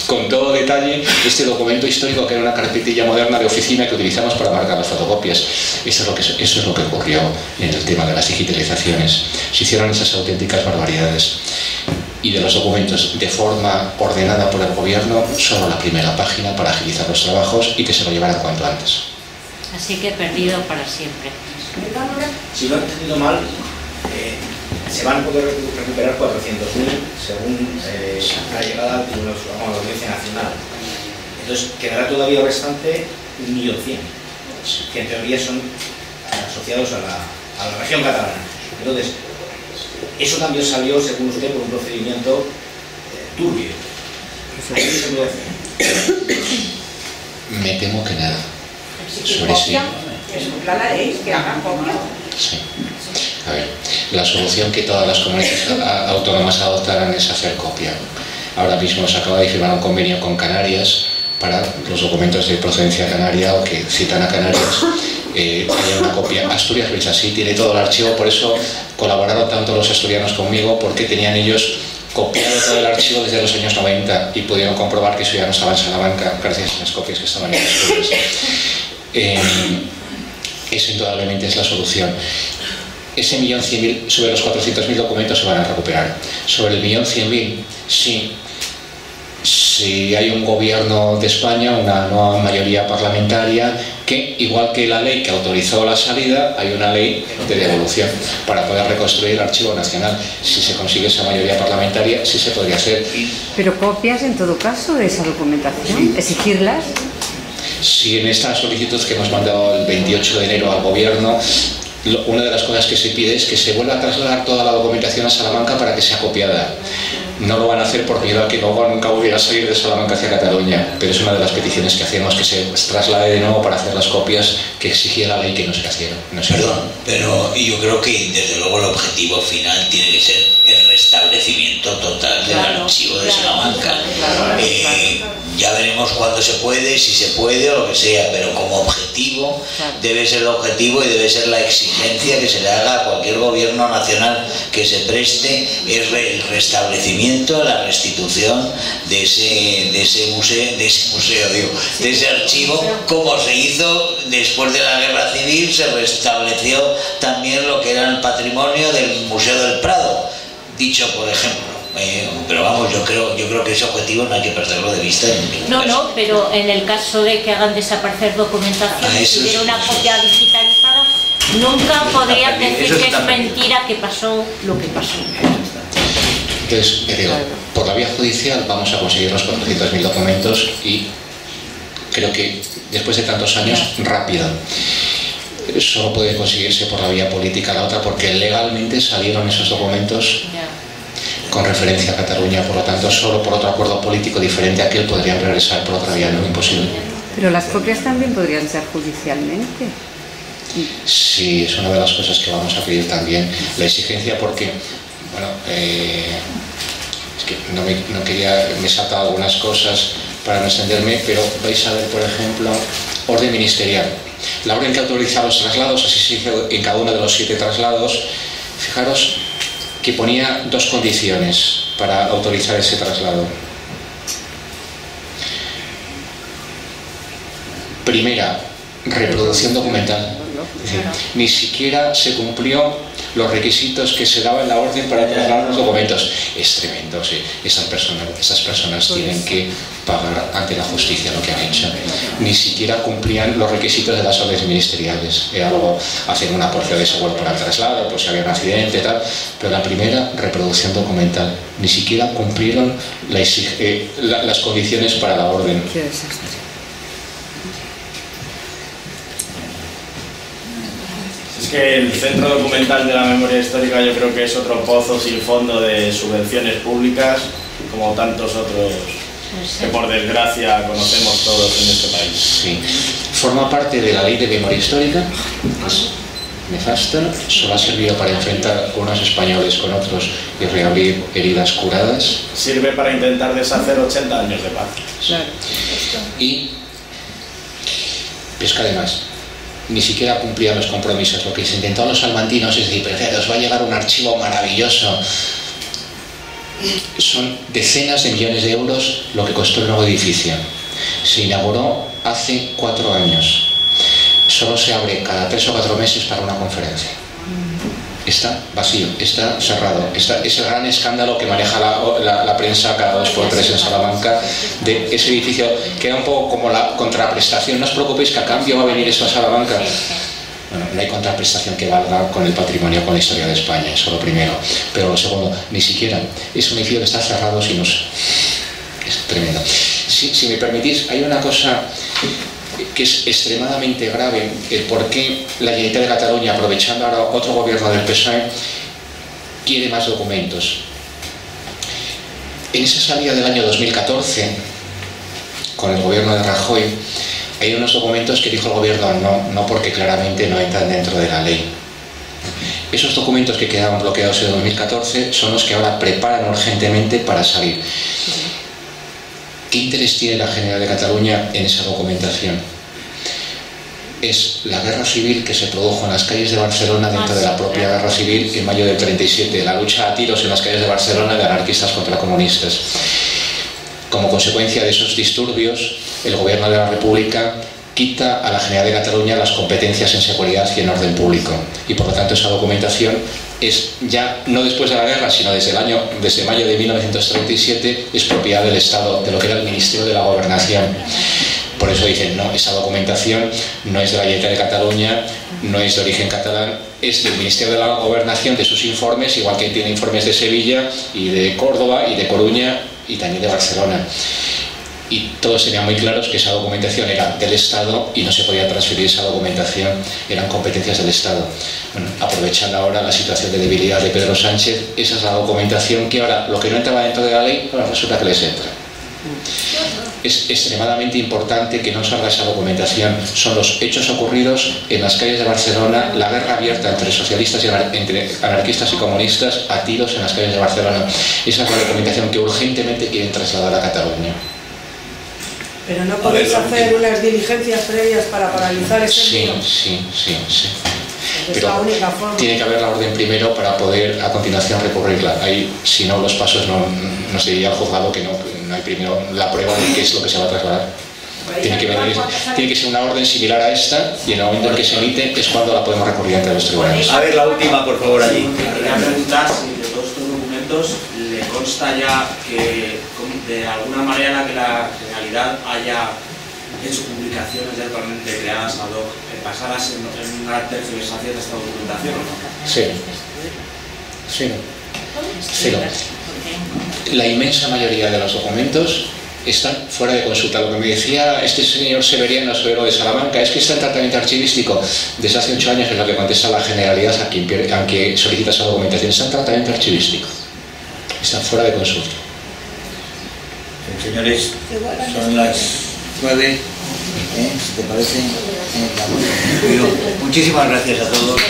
con todo detalle este documento histórico, que era una carpetilla moderna de oficina que utilizamos para marcar las fotocopias. Eso es lo que ocurrió en el tema de las digitalizaciones. Se hicieron esas auténticas barbaridades. Y de los documentos, de forma ordenada por el gobierno, solo la primera página para agilizar los trabajos y que se lo llevaran cuanto antes. Así que perdido para siempre. Si lo he entendido mal, se van a poder recuperar 400.000 según la llegada al Tribunal Supremo, a la Audiencia Nacional. Entonces quedará todavía restante 1.100.000, que en teoría son asociados a la región catalana. Entonces, eso también salió, según usted, por un procedimiento turbio. ¿Qué se puede hacer? Me temo que nada. Sobre sí. La ley, que hagan copia. Sí. A ver, la solución que todas las comunidades autónomas adoptarán es hacer copia. Ahora mismo se acaba de firmar un convenio con Canarias para los documentos de procedencia canaria o que citan a Canarias. Haya una copia. Asturias lo es así, tiene todo el archivo, por eso colaboraron tanto los asturianos conmigo, porque tenían ellos copiado todo el archivo desde los años 90 y pudieron comprobar que eso ya no estaba en Salamanca gracias a las copias que estaban en Asturias. Eso indudablemente es la solución. Ese 1.100.000, sobre los 400.000 documentos se van a recuperar. Sobre el 1.100.000, sí. Si hay un gobierno de España, una nueva mayoría parlamentaria, que igual que la ley que autorizó la salida, hay una ley de devolución para poder reconstruir el Archivo Nacional. Si se consigue esa mayoría parlamentaria, sí se podría hacer. Pero copias en todo caso de esa documentación, exigirlas. Si en esta solicitud que hemos mandado el 28 de enero al gobierno, una de las cosas que se pide es que se vuelva a trasladar toda la documentación a Salamanca para que sea copiada. No lo van a hacer por miedo a que luego nunca volviera a salir de Salamanca hacia Cataluña, pero es una de las peticiones que hacemos, que se traslade de nuevo para hacer las copias que exigía la ley que no se hicieron. Perdón, pero yo creo que desde luego el objetivo final tiene que ser el restablecimiento total del archivo de Salamanca. Ya veremos cuándo se puede, si se puede o lo que sea, pero como objetivo debe ser el objetivo y debe ser la exigencia que se le haga a cualquier gobierno nacional que se preste, es el restablecimiento, la restitución de ese archivo, como se hizo después de la Guerra Civil. Se restableció también lo que era el patrimonio del Museo del Prado, dicho por ejemplo. Pero vamos, yo creo que ese objetivo no hay que perderlo de vista en ningún caso. No, pero en el caso de que hagan desaparecer documentación y hubiera una copia digitalizada, nunca podrían decir que es mentira que pasó lo que pasó. Entonces, digo, por la vía judicial vamos a conseguir los 400.000 documentos y creo que después de tantos años, rápido. Solo puede conseguirse por la vía política la otra, porque legalmente salieron esos documentos con referencia a Cataluña, por lo tanto solo por otro acuerdo político diferente a aquel podrían regresar por otra vía, no, imposible. Pero las copias también podrían ser judicialmente. Sí, es una de las cosas que vamos a pedir también, la exigencia, porque, bueno, es que no quería, me he saltado algunas cosas para no extenderme, pero vais a ver, por ejemplo, orden ministerial. La orden que autoriza los traslados, así se hizo en cada uno de los 7 traslados. Fijaros que ponía 2 condiciones para autorizar ese traslado. Primera, reproducción documental. Es decir, ni siquiera se cumplió los requisitos que se daban en la orden para trasladar los documentos. Es tremendo, sí. Esas personas tienen que pagar ante la justicia lo que han hecho. Ni siquiera cumplían los requisitos de las órdenes ministeriales. Era algo, hacer una porción de seguro para el traslado, pues si había un accidente y tal. Pero la primera, reproducción documental. Ni siquiera cumplieron las condiciones para la orden. Qué desastre. Que el Centro Documental de la Memoria Histórica yo creo que es otro pozo sin fondo de subvenciones públicas, como tantos otros que por desgracia conocemos todos en este país. Sí. Forma parte de la Ley de Memoria Histórica, es nefasta, solo ha servido para enfrentar unos españoles con otros y reabrir heridas curadas. Sirve para intentar deshacer 80 años de paz. Claro. Y es que además ni siquiera cumplían los compromisos. Lo que se intentó a los salmantinos es decir, pero os va a llegar un archivo maravilloso. Son decenas de millones de euros lo que costó el nuevo edificio. Se inauguró hace 4 años. Solo se abre cada 3 o 4 meses para una conferencia. Está vacío, está cerrado. Ese gran escándalo que maneja la prensa cada 2 por 3 en Salamanca de ese edificio, que era un poco como la contraprestación. No os preocupéis que a cambio va a venir eso a Salamanca. Bueno, no hay contraprestación que valga con el patrimonio, con la historia de España, eso es lo primero. Pero lo segundo, ni siquiera. Es un edificio que está cerrado sin uso. Es tremendo. Si me permitís, hay una cosa que es extremadamente grave, el por qué la Generalitat de Cataluña, aprovechando ahora otro gobierno del PSOE, quiere más documentos. En esa salida del año 2014, con el gobierno de Rajoy, hay unos documentos que dijo el gobierno no porque claramente no entran dentro de la ley. Esos documentos que quedaron bloqueados en 2014 son los que ahora preparan urgentemente para salir. ¿Qué interés tiene la Generalitat de Cataluña en esa documentación? Es la guerra civil que se produjo en las calles de Barcelona dentro de la propia guerra civil en mayo del 37, la lucha a tiros en las calles de Barcelona de anarquistas contra comunistas. Como consecuencia de esos disturbios, el gobierno de la República quita a la Generalitat de Cataluña las competencias en seguridad y en orden público, y por lo tanto esa documentación es ya no después de la guerra, sino desde mayo de 1937 es propiedad del Estado, de lo que era el Ministerio de la Gobernación. Por eso dicen, no, esa documentación no es de la Generalitat de Cataluña, no es de origen catalán, es del Ministerio de la Gobernación, de sus informes, igual que tiene informes de Sevilla y de Córdoba y de Coruña y también de Barcelona. y todos tenían muy claros que esa documentación era del Estado y no se podía transferir esa documentación, eran competencias del Estado. Bueno, aprovechando ahora la situación de debilidad de Pedro Sánchez, esa es la documentación que ahora, lo que no entraba dentro de la ley, ahora resulta que les entra. Es extremadamente importante que no salga esa documentación. Son los hechos ocurridos en las calles de Barcelona, la guerra abierta entre socialistas y entre anarquistas y comunistas a tiros en las calles de Barcelona. Esa es la documentación que urgentemente quieren trasladar a Cataluña. Pero no podéis hacer unas diligencias previas para paralizar ese envío. Sí. Es Pero la única forma. tiene que haber la orden primero para poder a continuación recurrirla. Ahí, si no, los pasos no se diría al juzgado que no hay primero la prueba de qué es lo que se va a trasladar. Tiene que ser una orden similar a esta, y en el momento en que se emite es cuando la podemos recurrir ante los tribunales. A ver, la última, por favor, allí. Quería preguntar si de todos estos documentos le consta ya que de alguna manera que la Generalidad haya hecho publicaciones ya actualmente creadas ad hoc, basadas en una tergiversación de esta documentación, ¿o no? Sí. La inmensa mayoría de los documentos están fuera de consulta. Lo que me decía este señor Severiano Severo de Salamanca es que está en tratamiento archivístico desde hace 8 años, es lo que contesta la Generalidad a quien solicita esa documentación. Está en tratamiento archivístico, está fuera de consulta. Señores, son las 9, ¿te parece? Muchísimas gracias a todos.